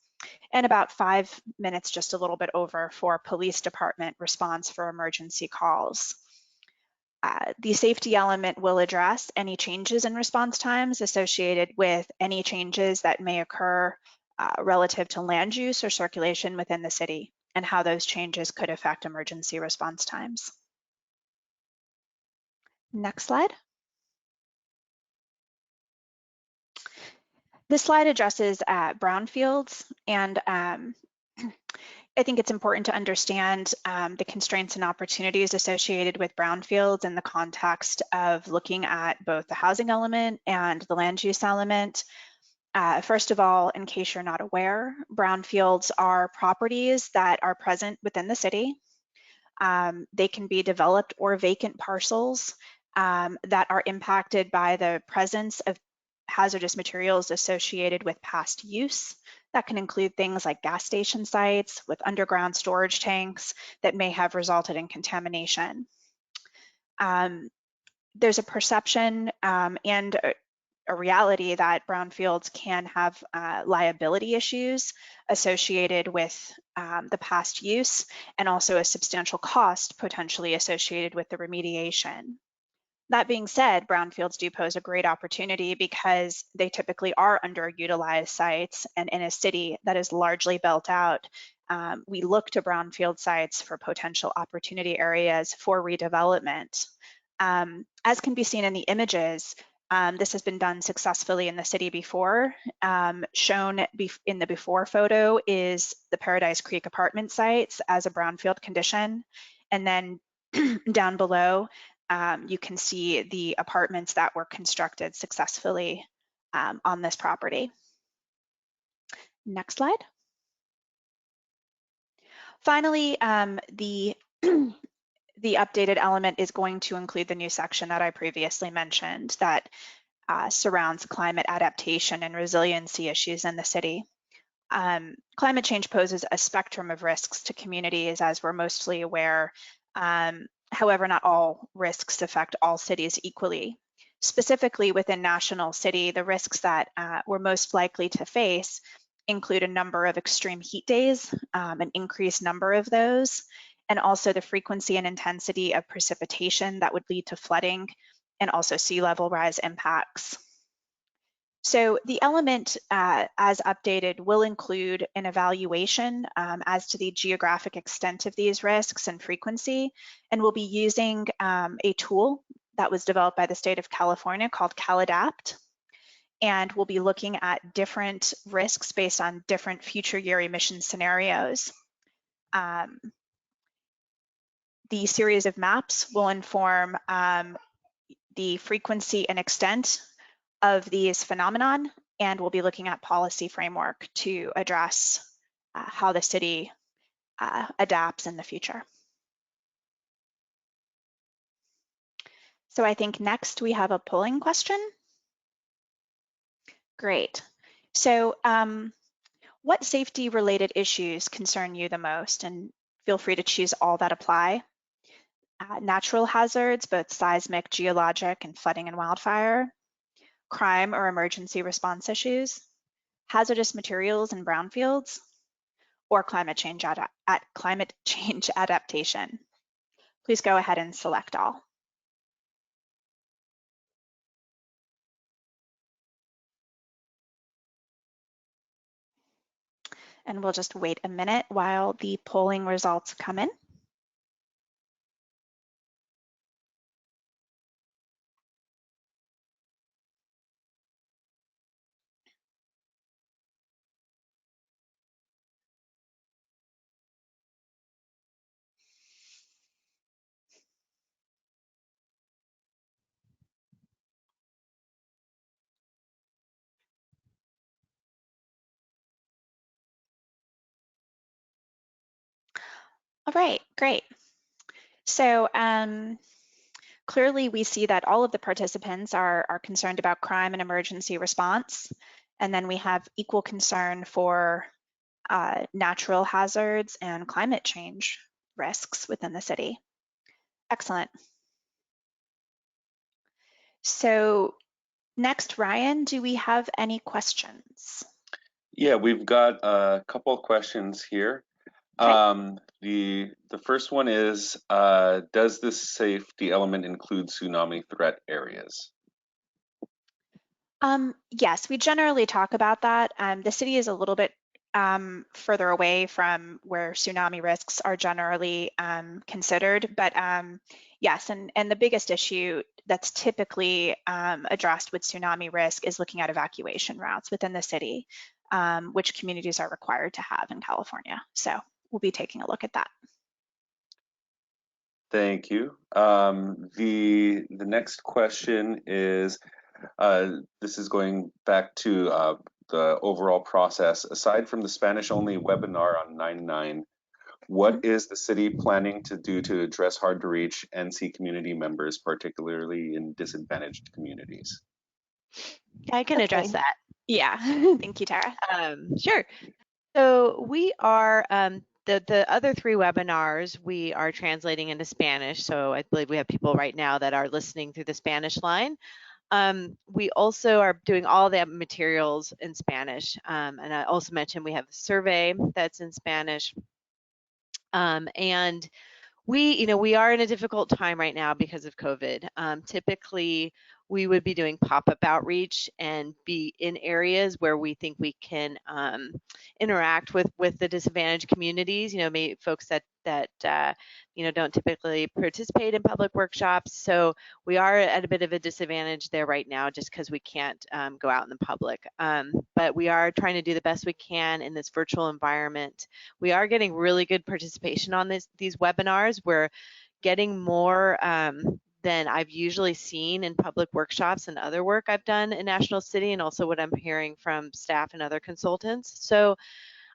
G: and about 5 minutes, just a little bit over, for police department response for emergency calls. The safety element will address any changes in response times associated with any changes that may occur relative to land use or circulation within the city, and how those changes could affect emergency response times. Next slide. This slide addresses brownfields, and I think it's important to understand the constraints and opportunities associated with brownfields in the context of looking at both the housing element and the land use element. First of all, in case you're not aware, brownfields are properties that are present within the city. They can be developed or vacant parcels that are impacted by the presence of hazardous materials associated with past use. That can include things like gas station sites with underground storage tanks that may have resulted in contamination. There's a perception and a reality that brownfields can have liability issues associated with the past use, and also a substantial cost potentially associated with the remediation. That being said, brownfields do pose a great opportunity because they typically are underutilized sites, and in a city that is largely built out, we look to brownfield sites for potential opportunity areas for redevelopment. As can be seen in the images, this has been done successfully in the city before. Shown in the before photo is the Paradise Creek apartment sites as a brownfield condition, and then down below, you can see the apartments that were constructed successfully on this property. Next slide. Finally, the updated element is going to include the new section that I previously mentioned that surrounds climate adaptation and resiliency issues in the city. Climate change poses a spectrum of risks to communities, as we're mostly aware. However, not all risks affect all cities equally. Specifically within National City, the risks that we're most likely to face include a number of extreme heat days, an increased number of those, and also the frequency and intensity of precipitation that would lead to flooding, and also sea level rise impacts. So the element as updated will include an evaluation as to the geographic extent of these risks and frequency, and we'll be using a tool that was developed by the state of California called CalAdapt, and we'll be looking at different risks based on different future year emission scenarios. The series of maps will inform the frequency and extent of these phenomenon, and we'll be looking at policy framework to address how the city adapts in the future. So I think next we have a polling question. Great. So what safety related issues concern you the most? And feel free to choose all that apply. Natural hazards, both seismic, geologic, and flooding and wildfire, crime or emergency response issues, hazardous materials and brownfields, or climate change adaptation. Please go ahead and select all. And we'll just wait a minute while the polling results come in. All right, great. So clearly we see that all of the participants are concerned about crime and emergency response. And then we have equal concern for natural hazards and climate change risks within the city. Excellent. So next, Ryan, do we have any questions?
D: Yeah, we've got a couple of questions here.
G: Okay.
D: The first one is, does this safety element include tsunami threat areas?
G: Yes, we generally talk about that. The city is a little bit further away from where tsunami risks are generally considered, but yes, and the biggest issue that's typically addressed with tsunami risk is looking at evacuation routes within the city, which communities are required to have in California. So we'll be taking a look at that.
D: Thank you. The next question is, this is going back to the overall process. Aside from the Spanish-only webinar on 9/9, what is the city planning to do to address hard-to-reach NC community members, particularly in disadvantaged communities?
A: I can address that.
G: Yeah, thank you, Tara.
A: Sure. So we are, the other 3 webinars we are translating into Spanish. So I believe we have people right now that are listening through the Spanish line. We also are doing all the materials in Spanish. And I also mentioned we have a survey that's in Spanish. And we are in a difficult time right now because of COVID. Typically, we would be doing pop-up outreach and be in areas where we think we can interact with the disadvantaged communities. Maybe folks that don't typically participate in public workshops. So we are at a bit of a disadvantage there right now, just because we can't go out in the public. But we are trying to do the best we can in this virtual environment. We are getting really good participation on these webinars. We're getting more than I've usually seen in public workshops and other work I've done in National City, and also what I'm hearing from staff and other consultants. So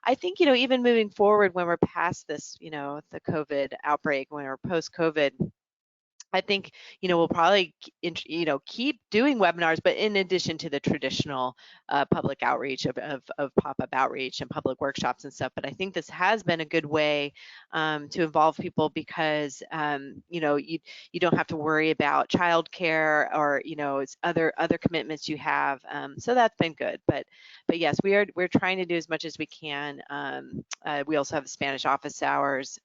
A: I think, even moving forward, when we're past this, the COVID outbreak, when we're post-COVID, I think, we'll probably, keep doing webinars, but in addition to the traditional public outreach of pop-up outreach and public workshops and stuff. But I think this has been a good way to involve people because, you don't have to worry about childcare or, it's other commitments you have. So that's been good. But yes, we're trying to do as much as we can. We also have the Spanish office hours.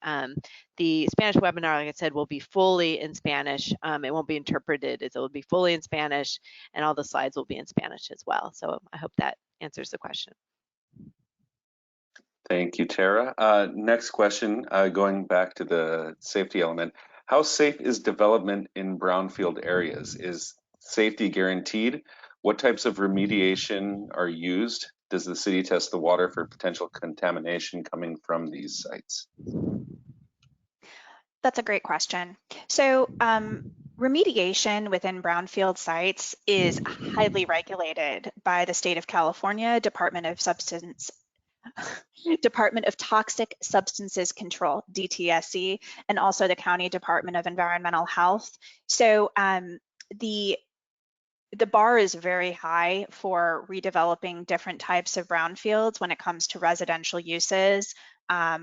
A: The Spanish webinar, like I said, will be fully in Spanish. It won't be interpreted. It will be fully in Spanish, and all the slides will be in Spanish as well. So I hope that answers the question.
D: Thank you, Tara. Next question, going back to the safety element. How safe is development in brownfield areas? Is safety guaranteed? What types of remediation are used? Does the city test the water for potential contamination coming from these sites?
G: That's a great question. So remediation within brownfield sites is highly regulated by the state of California Department of Substance Department of Toxic Substances Control, DTSC, and also the County Department of Environmental Health. So the bar is very high for redeveloping different types of brownfields when it comes to residential uses.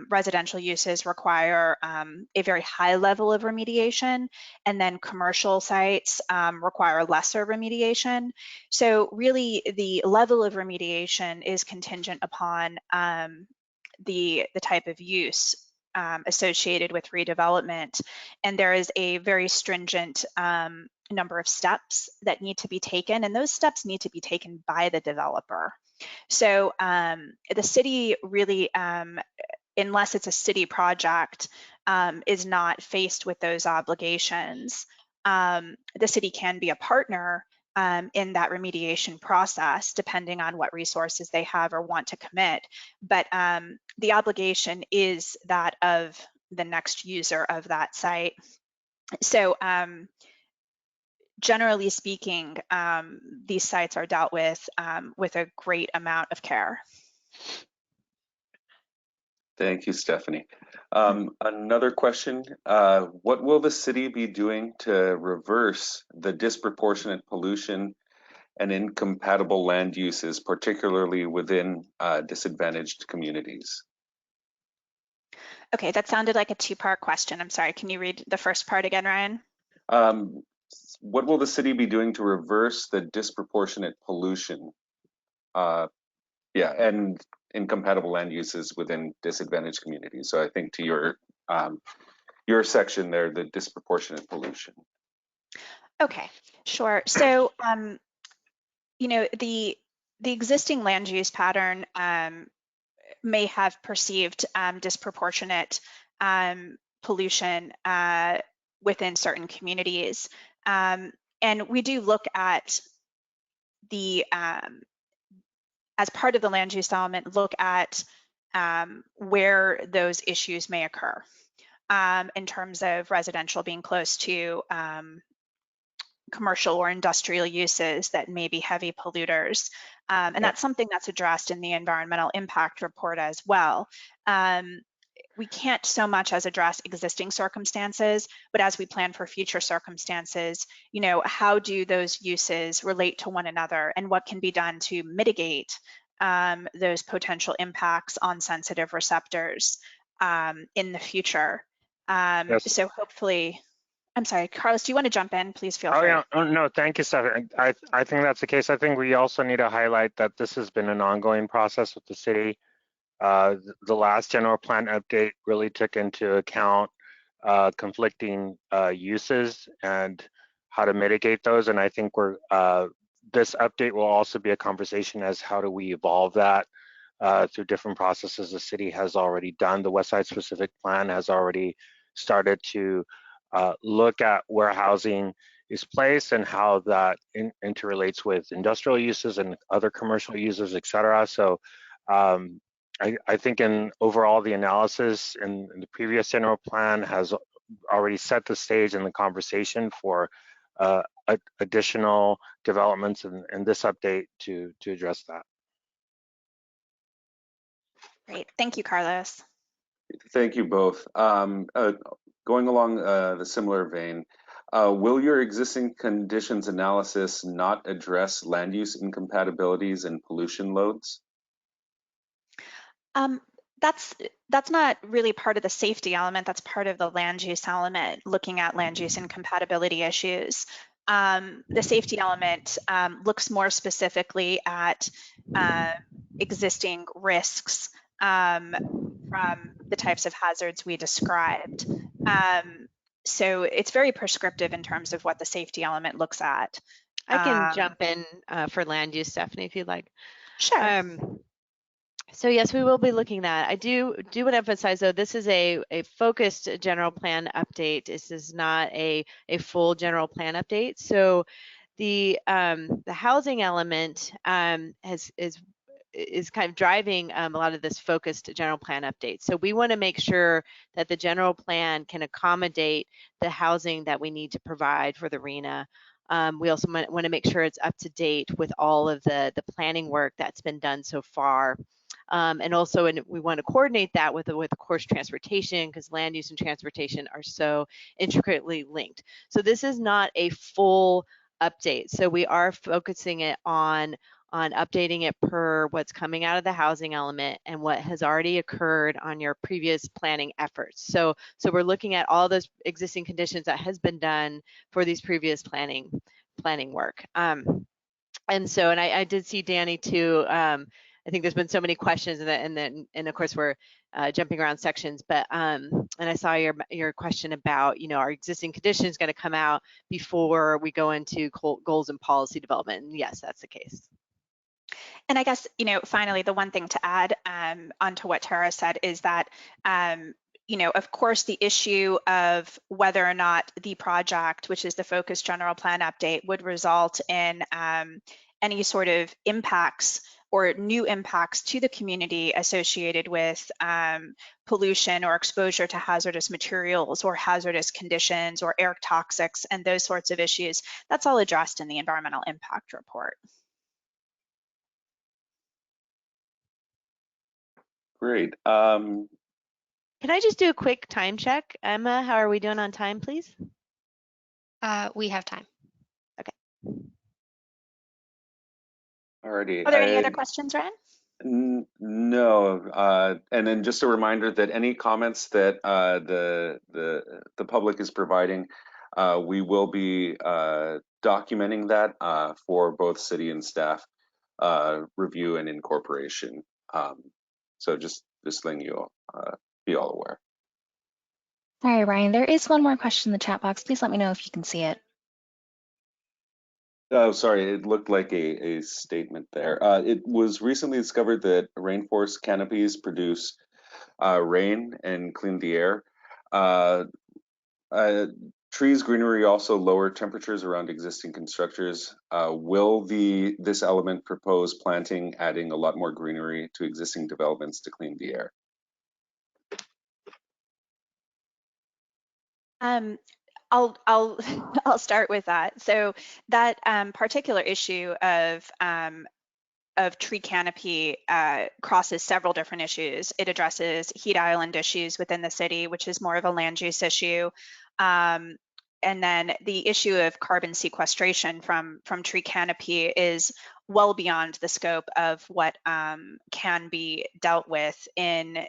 G: Residential uses require a very high level of remediation, and then commercial sites require lesser remediation. So really the level of remediation is contingent upon the type of use associated with redevelopment. And there is a very stringent number of steps that need to be taken, and those steps need to be taken by the developer. So the city really, unless it's a city project, is not faced with those obligations. The city can be a partner in that remediation process, depending on what resources they have or want to commit. But the obligation is that of the next user of that site. So generally speaking, these sites are dealt with a great amount of care.
D: Thank you, Stephanie. Another question, what will the city be doing to reverse the disproportionate pollution and incompatible land uses, particularly within disadvantaged communities?
G: Okay, that sounded like a two-part question. I'm sorry, can you read the first part again, Ryan?
D: What will the city be doing to reverse the disproportionate pollution and incompatible land uses within disadvantaged communities? So I think to your section there, the disproportionate pollution.
G: Okay, sure. So you know, the existing land use pattern may have perceived disproportionate pollution within certain communities. And we do look at the, as part of the land use element, look at where those issues may occur in terms of residential being close to commercial or industrial uses that may be heavy polluters. And that's something that's addressed in the environmental impact report as well. We can't so much as address existing circumstances, but as we plan for future circumstances, you know, how do those uses relate to one another, and what can be done to mitigate those potential impacts on sensitive receptors in the future.
B: Yes.
G: So hopefully, I'm sorry, Carlos, do you want to jump in? Please feel free.
B: Yeah. Oh, no, thank you, Stephanie. I think that's the case. I think we also need to highlight that this has been an ongoing process with the city. The last general plan update really took into account conflicting uses and how to mitigate those. And I think this update will also be a conversation as how do we evolve that through different processes the city has already done. The West Side specific plan has already started to look at where housing is placed and how that interrelates with industrial uses and other commercial uses, et cetera. So I think in overall the analysis in the previous general plan has already set the stage and the conversation for additional developments in this update to address that.
G: Great, thank you, Carlos.
D: Thank you both. Going along the similar vein, will your existing conditions analysis not address land use incompatibilities and pollution loads?
G: That's not really part of the safety element. That's part of the land use element, looking at land use incompatibility issues. The safety element looks more specifically at existing risks from the types of hazards we described. So it's very prescriptive in terms of what the safety element looks at.
A: I can jump in for land use, Stephanie, if you'd like.
G: Sure.
A: So yes, we will be looking at that. I do want to emphasize, though, this is a focused general plan update. This is not a full general plan update. So the housing element is kind of driving a lot of this focused general plan update. So we want to make sure that the general plan can accommodate the housing that we need to provide for the RHNA. We also want to make sure it's up to date with all of the planning work that's been done so far. And also, we want to coordinate that with of course transportation, because land use and transportation are so intricately linked. So this is not a full update. So we are focusing it on updating it per what's coming out of the housing element and what has already occurred on your previous planning efforts. So we're looking at all those existing conditions that has been done for these previous planning work. And I did see Danny too. I think there's been so many questions, and of course we're jumping around sections. But and I saw your question about, our existing conditions going to come out before we go into goals and policy development. And yes, that's the case.
G: And I guess, finally, the one thing to add onto what Tara said is that, of course, the issue of whether or not the project, which is the Focus General Plan update, would result in any sort of impacts or new impacts to the community associated with pollution or exposure to hazardous materials or hazardous conditions or air toxics and those sorts of issues. That's all addressed in the environmental impact report.
D: Great.
A: Can I just do a quick time check? Emma, how are we doing on time, please?
H: We have time.
A: Okay.
D: Alrighty.
G: Are there any other questions, Ryan?
D: No. And then just a reminder that any comments that the public is providing, we will be documenting that for both city and staff review and incorporation. So just letting you be all aware.
H: All right, Ryan, there is one more question in the chat box. Please let me know if you can see it.
D: Oh, sorry, it looked like a statement there. It was recently discovered that rainforest canopies produce rain and clean the air. Trees, greenery also lower temperatures around existing constructors. Will this element propose planting, adding a lot more greenery to existing developments to clean the air?
G: I'll start with that. So that particular issue of tree canopy crosses several different issues. It addresses heat island issues within the city, which is more of a land use issue. And then the issue of carbon sequestration from tree canopy is well beyond the scope of what can be dealt with in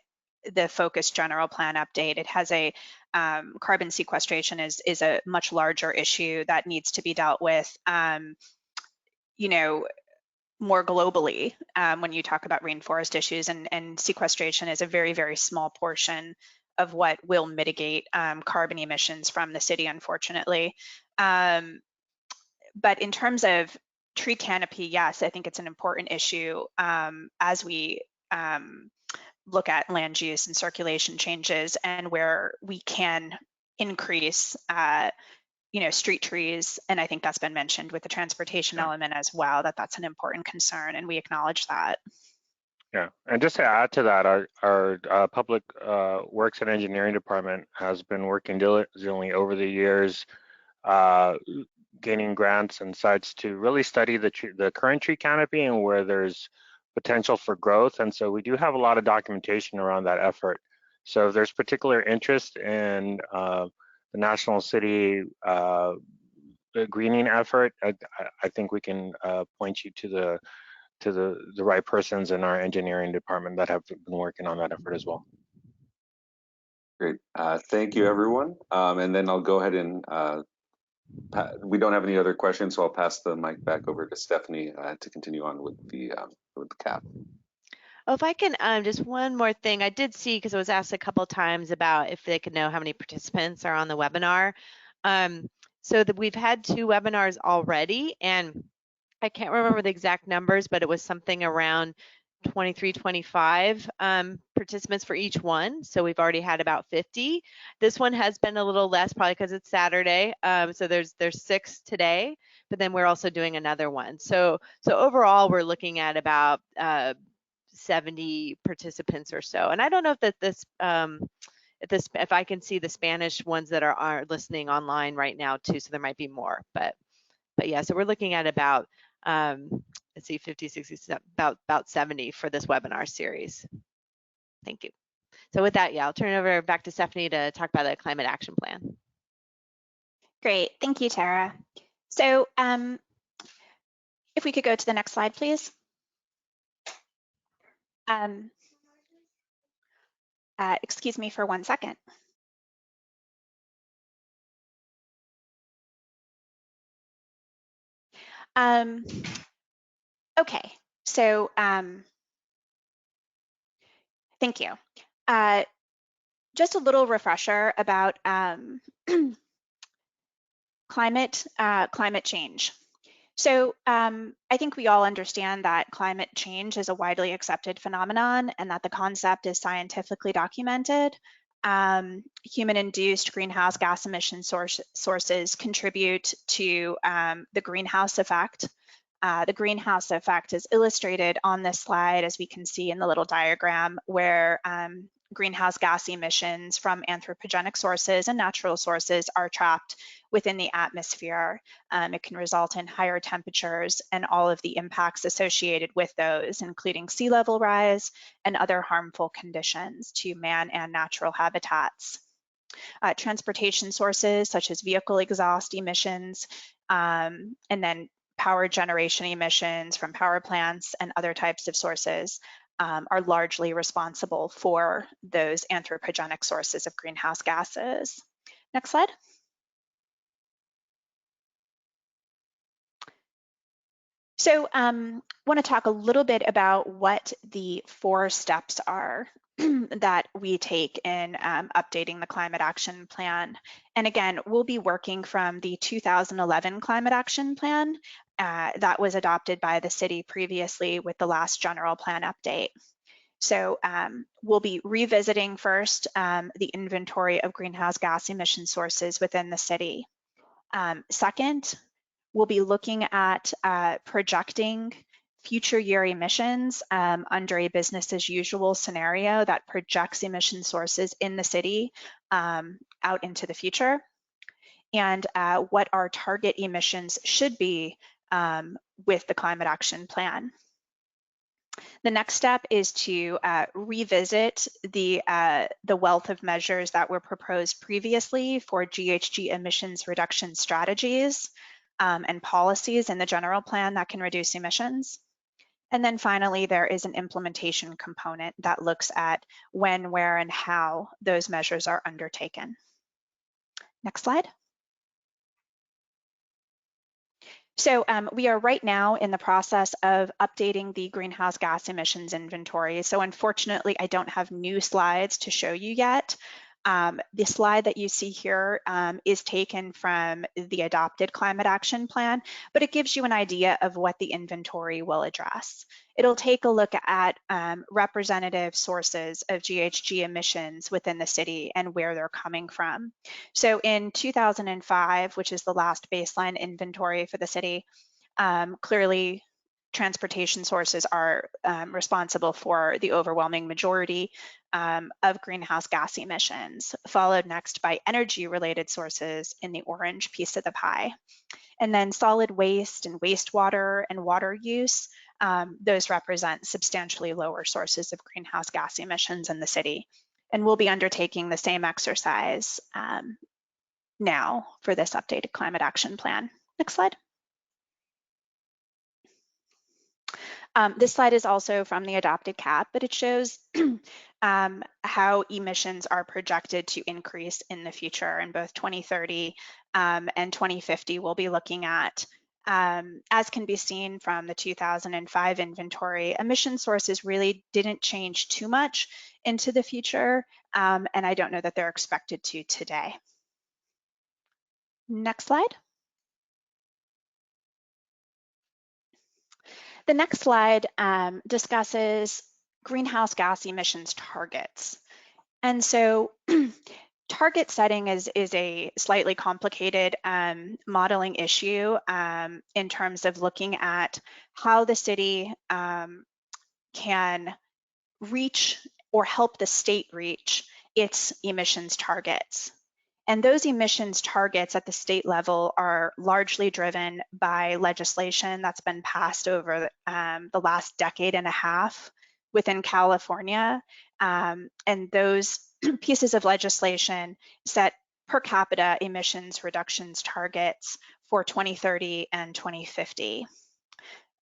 G: the Focus General Plan update. It has a carbon sequestration is a much larger issue that needs to be dealt with, more globally when you talk about rainforest issues, and sequestration is a very, very small portion of what will mitigate carbon emissions from the city, unfortunately. But in terms of tree canopy, yes, I think it's an important issue as we look at land use and circulation changes, and where we can increase street trees. And I think that's been mentioned with the transportation element as well, that's an important concern, and we acknowledge that.
B: Yeah, and just to add to that, our Public Works and Engineering Department has been working diligently over the years, gaining grants and sites to really study the current tree canopy and where there's potential for growth. And so we do have a lot of documentation around that effort. So if there's particular interest in the National City greening effort, I think we can point you to the right persons in our engineering department that have been working on that effort as well.
D: Great. Thank you, everyone. And then I'll go ahead and we don't have any other questions, so I'll pass the mic back over to Stephanie to continue on with the CAP.
A: Oh, if I can, just one more thing. I did see, because I was asked a couple of times about if they could know how many participants are on the webinar. So that we've had 2 webinars already, and I can't remember the exact numbers, but it was something around 23, 25 participants for each one. So we've already had about 50. This one has been a little less, probably because it's Saturday. So there's 6 today, but then we're also doing another one. So overall, we're looking at about 70 participants or so. And I don't know if I can see the Spanish ones that are listening online right now too, so there might be more. But yeah, so we're looking at about I see 50, 60, about 70 for this webinar series. Thank you. So with that, yeah, I'll turn it over back to Stephanie to talk about the climate action plan.
G: Great, thank you, Tara. So if we could go to the next slide, please. Excuse me for 1 second. Okay, so thank you. Just a little refresher about climate change. So I think we all understand that climate change is a widely accepted phenomenon and that the concept is scientifically documented. Human-induced greenhouse gas emission sources contribute to the greenhouse effect. The greenhouse effect is illustrated on this slide, as we can see in the little diagram, where greenhouse gas emissions from anthropogenic sources and natural sources are trapped within the atmosphere. It can result in higher temperatures and all of the impacts associated with those, including sea level rise and other harmful conditions to man and natural habitats. Transportation sources such as vehicle exhaust emissions, and then power generation emissions from power plants and other types of sources are largely responsible for those anthropogenic sources of greenhouse gases. Next slide. So want to talk a little bit about what the 4 steps are that we take in updating the climate action plan. And again, we'll be working from the 2011 climate action plan that was adopted by the city previously with the last general plan update. So we'll be revisiting first the inventory of greenhouse gas emission sources within the city. Second, we'll be looking at projecting future year emissions under a business as usual scenario that projects emission sources in the city out into the future, and what our target emissions should be with the climate action plan. The next step is to revisit the wealth of measures that were proposed previously for GHG emissions reduction strategies and policies in the general plan that can reduce emissions. And then finally, there is an implementation component that looks at when, where, and how those measures are undertaken. Next slide. So we are right now in the process of updating the greenhouse gas emissions inventory. So unfortunately, I don't have new slides to show you yet. The slide that you see here is taken from the adopted climate action plan, but it gives you an idea of what the inventory will address. It'll take a look at representative sources of GHG emissions within the city and where they're coming from. So in 2005, which is the last baseline inventory for the city, clearly transportation sources are responsible for the overwhelming majority of greenhouse gas emissions, followed next by energy-related sources in the orange piece of the pie. And then solid waste and wastewater and water use, those represent substantially lower sources of greenhouse gas emissions in the city. And we'll be undertaking the same exercise now for this updated climate action plan. Next slide. This slide is also from the adopted CAP, but it shows how emissions are projected to increase in the future. In both 2030 and 2050, we'll be looking at, as can be seen from the 2005 inventory, emission sources really didn't change too much into the future, and I don't know that they're expected to today. Next slide. The next slide discusses greenhouse gas emissions targets. And so target setting is a slightly complicated modeling issue in terms of looking at how the city can reach or help the state reach its emissions targets. And those emissions targets at the state level are largely driven by legislation that's been passed over the last decade and a half within California. And those pieces of legislation set per capita emissions reductions targets for 2030 and 2050.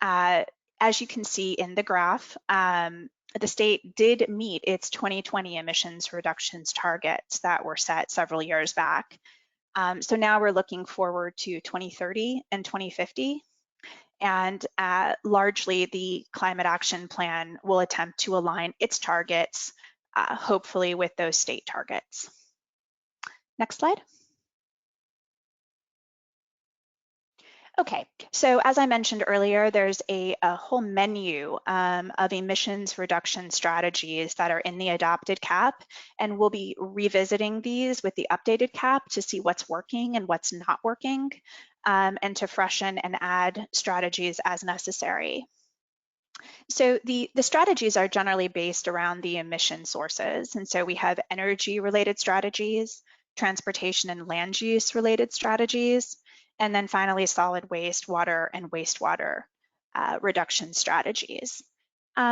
G: As you can see in the graph, the state did meet its 2020 emissions reductions targets that were set several years back. So now we're looking forward to 2030 and 2050. And largely the Climate Action Plan will attempt to align its targets, hopefully with those state targets. Next slide. Okay, so as I mentioned earlier, there's a whole menu of emissions reduction strategies that are in the adopted CAP, and we'll be revisiting these with the updated CAP to see what's working and what's not working, and to freshen and add strategies as necessary. So the strategies are generally based around the emission sources, and so we have energy-related strategies, transportation and land use related strategies, and then finally solid waste, water, and wastewater reduction strategies.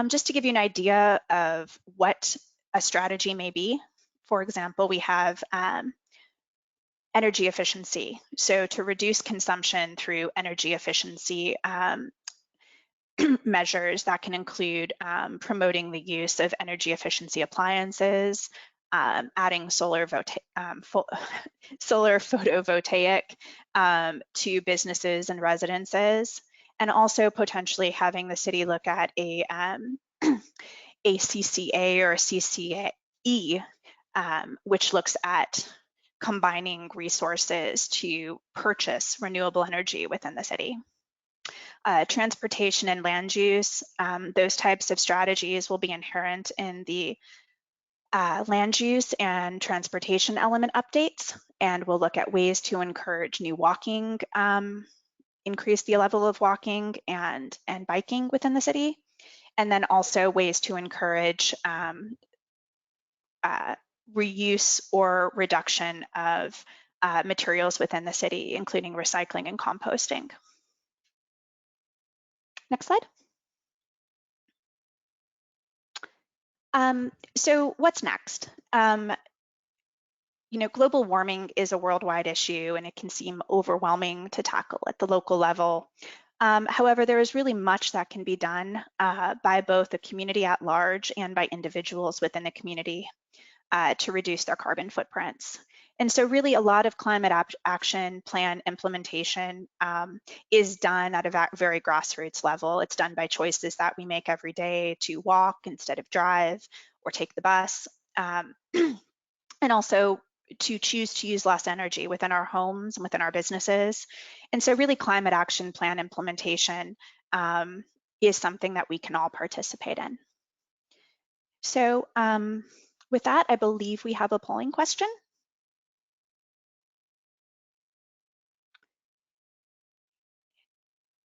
G: Just to give you an idea of what a strategy may be, for example, we have energy efficiency. So to reduce consumption through energy efficiency measures that can include promoting the use of energy efficiency appliances, adding solar photovoltaic to businesses and residences, and also potentially having the city look at a CCA or a CCE, which looks at combining resources to purchase renewable energy within the city. Transportation and land use, those types of strategies will be inherent in the land use and transportation element updates, and we'll look at ways to encourage new walking, increase the level of walking and biking within the city, and then also ways to encourage reuse or reduction of materials within the city, including recycling and composting. Next slide. So what's next? You know, global warming is a worldwide issue and it can seem overwhelming to tackle at the local level. However, there is really much that can be done by both the community at large and by individuals within the community to reduce their carbon footprints. And so really a lot of climate action plan implementation is done at a very grassroots level. It's done by choices that we make every day to walk instead of drive or take the bus, and also to choose to use less energy within our homes and within our businesses. And so really climate action plan implementation is something that we can all participate in. So with that, I believe we have a polling question.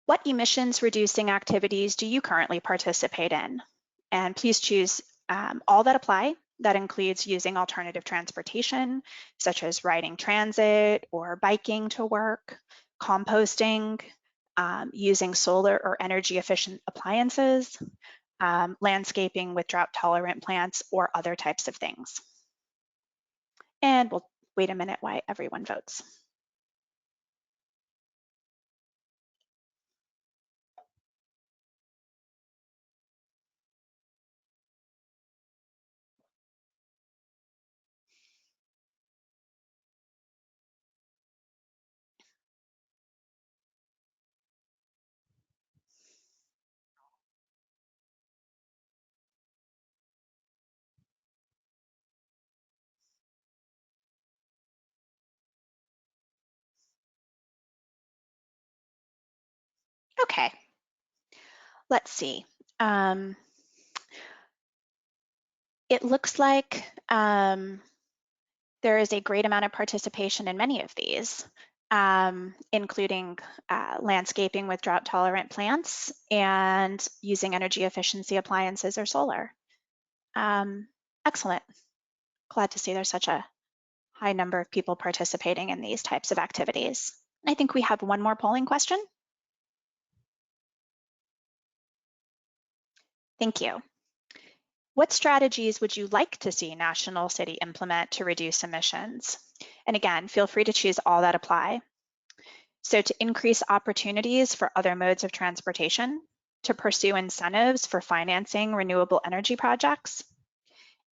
G: What emissions reducing activities do you currently participate in? And please choose all that apply. That includes using alternative transportation, such as riding transit or biking to work, composting, using solar or energy efficient appliances, landscaping with drought tolerant plants, or other types of things. And we'll wait a minute while everyone votes. Okay, let's see. It looks like there is a great amount of participation in many of these, including landscaping with drought tolerant plants and using energy efficiency appliances or solar. Excellent. Glad to see there's such a high number of people participating in these types of activities. I think we have one more polling question. Thank you. What strategies would you like to see National City implement to reduce emissions? And again, feel free to choose all that apply. So to increase opportunities for other modes of transportation, to pursue incentives for financing renewable energy projects,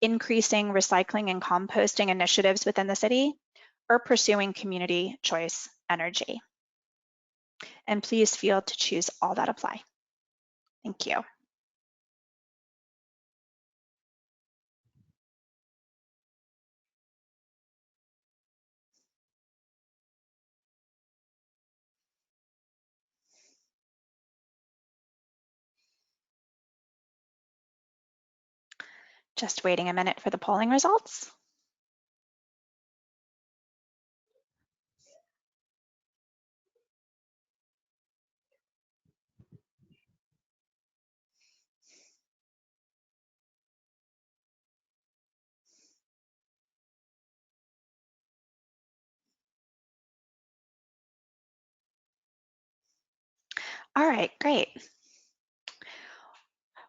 G: increasing recycling and composting initiatives within the city, or pursuing community choice energy. And please feel to choose all that apply. Thank you. Just waiting a minute for the polling results. All right, great.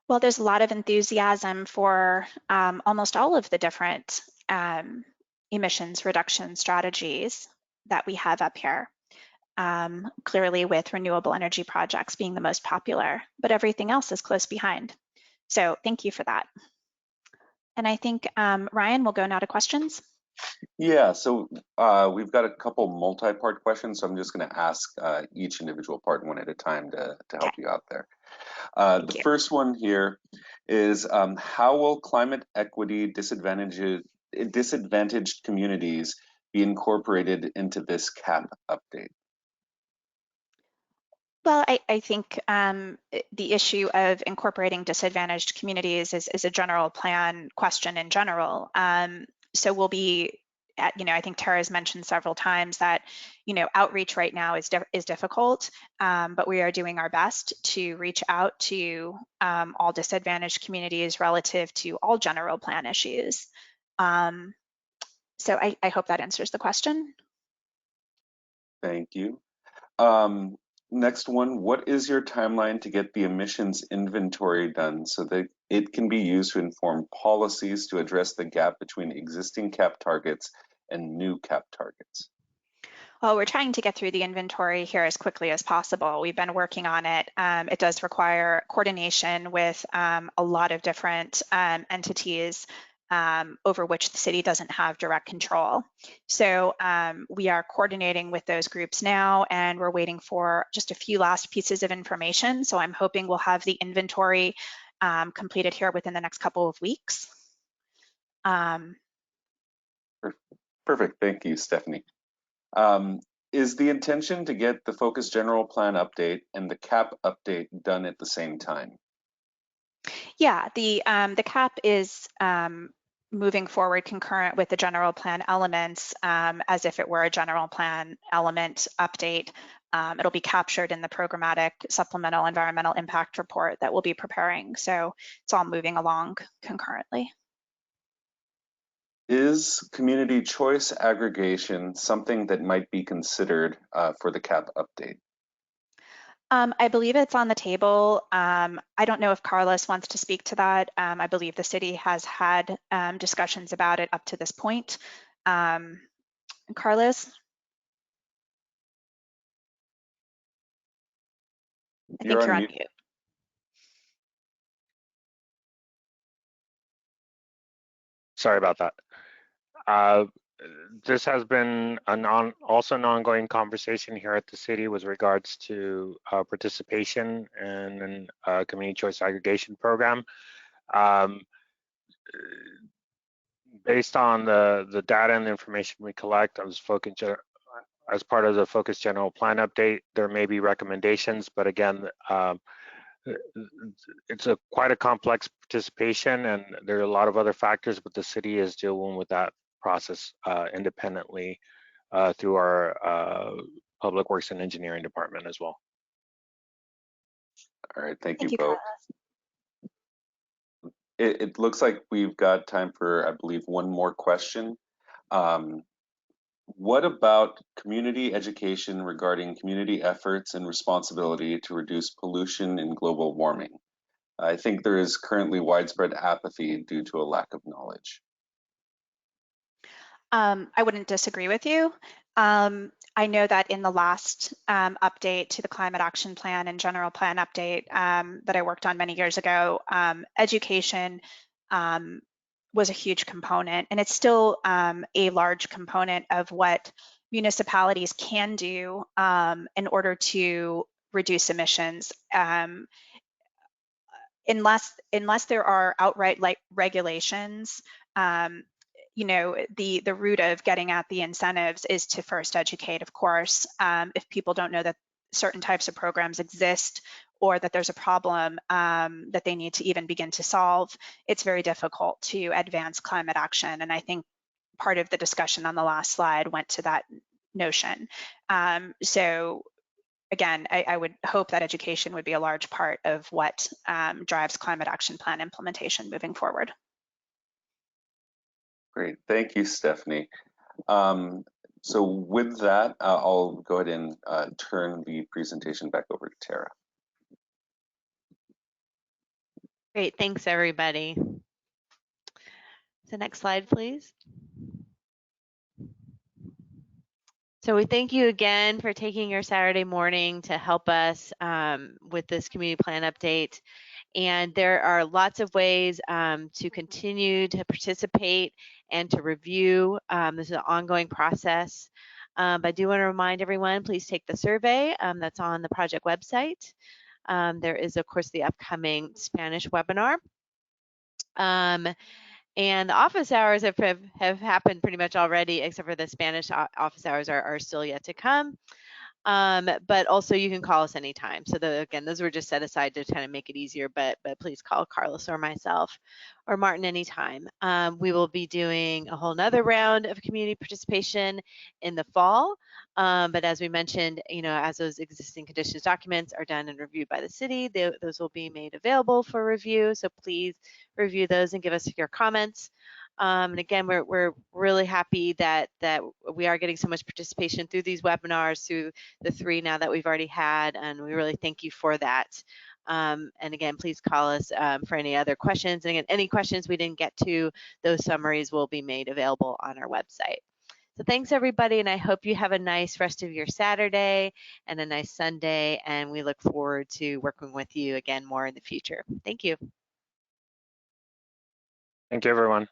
G: Well, there's a lot of enthusiasm for almost all of the different emissions reduction strategies that we have up here. Clearly with renewable energy projects being the most popular, but everything else is close behind. So thank you for that. And I think, Ryan, we'll go now to questions.
D: Yeah, so we've got a couple multi-part questions, so I'm just going to ask each individual part one at a time to help you out there. The first one here is how will climate equity disadvantaged communities be incorporated into this CAP update?
G: Well, I think the issue of incorporating disadvantaged communities is a general plan question in general. So we'll be I think Tara's mentioned several times that, outreach right now is difficult, but we are doing our best to reach out to all disadvantaged communities relative to all general plan issues. So I hope that answers the question.
D: Thank you. Next one, what is your timeline to get the emissions inventory done so that it can be used to inform policies to address the gap between existing CAP targets and new CAP targets?
G: Well, we're trying to get through the inventory here as quickly as possible. We've been working on it. It does require coordination with a lot of different entities over which the city doesn't have direct control. So we are coordinating with those groups now, and we're waiting for just a few last pieces of information. So I'm hoping we'll have the inventory completed here within the next couple of weeks.
D: Perfect, thank you, Stephanie. Is the intention to get the Focus General Plan update and the CAP update done at the same time?
G: Yeah, the CAP is moving forward concurrent with the general plan elements as if it were a general plan element update. It'll be captured in the programmatic supplemental environmental impact report that we'll be preparing. So it's all moving along concurrently.
D: Is community choice aggregation something that might be considered for the CAP update?
G: I believe it's on the table. I don't know if Carlos wants to speak to that. I believe the city has had discussions about it up to this point. Carlos? I think you're on mute.
B: Sorry about that. This has been also an ongoing conversation here at the city with regards to participation in a community choice aggregation program. Based on the data and the information we collect as part of the Focus General Plan update, there may be recommendations, but again, it's quite a complex participation, and there are a lot of other factors, but the city is dealing with that process independently through our Public Works and Engineering Department as well.
D: All right, thank you both. It looks like we've got time for, I believe, one more question. What about community education regarding community efforts and responsibility to reduce pollution and global warming? I think there is currently widespread apathy due to a lack of knowledge.
G: I wouldn't disagree with you. I know that in the last update to the climate action plan and general plan update that I worked on many years ago, education was a huge component, and it's still a large component of what municipalities can do in order to reduce emissions. Unless there are outright like regulations, you know, the route of getting at the incentives is to first educate, of course. If people don't know that certain types of programs exist or that there's a problem that they need to even begin to solve, it's very difficult to advance climate action. And I think part of the discussion on the last slide went to that notion. So again, I would hope that education would be a large part of what drives climate action plan implementation moving forward.
D: Great, thank you, Stephanie. So with that, I'll go ahead and turn the presentation back over to Tara.
A: Great, thanks everybody. So next slide, please. So we thank you again for taking your Saturday morning to help us with this community plan update. And there are lots of ways to continue to participate and to review. This is an ongoing process. But I do want to remind everyone, please take the survey that's on the project website. There is, of course, the upcoming Spanish webinar. And the office hours have happened pretty much already, except for the Spanish office hours are still yet to come. But also you can call us anytime. So again, those were just set aside to kind of make it easier, but please call Carlos or myself or Martin anytime. We will be doing a whole nother round of community participation in the fall. But as we mentioned, you know, as those existing conditions documents are done and reviewed by the city, those will be made available for review. So please review those and give us your comments. And again, we're really happy that we are getting so much participation through these webinars, through the 3 now that we've already had, and we really thank you for that. And again, please call us for any other questions. And again, any questions we didn't get to, those summaries will be made available on our website. So thanks everybody, and I hope you have a nice rest of your Saturday and a nice Sunday, and we look forward to working with you again more in the future. Thank you.
B: Thank you, everyone.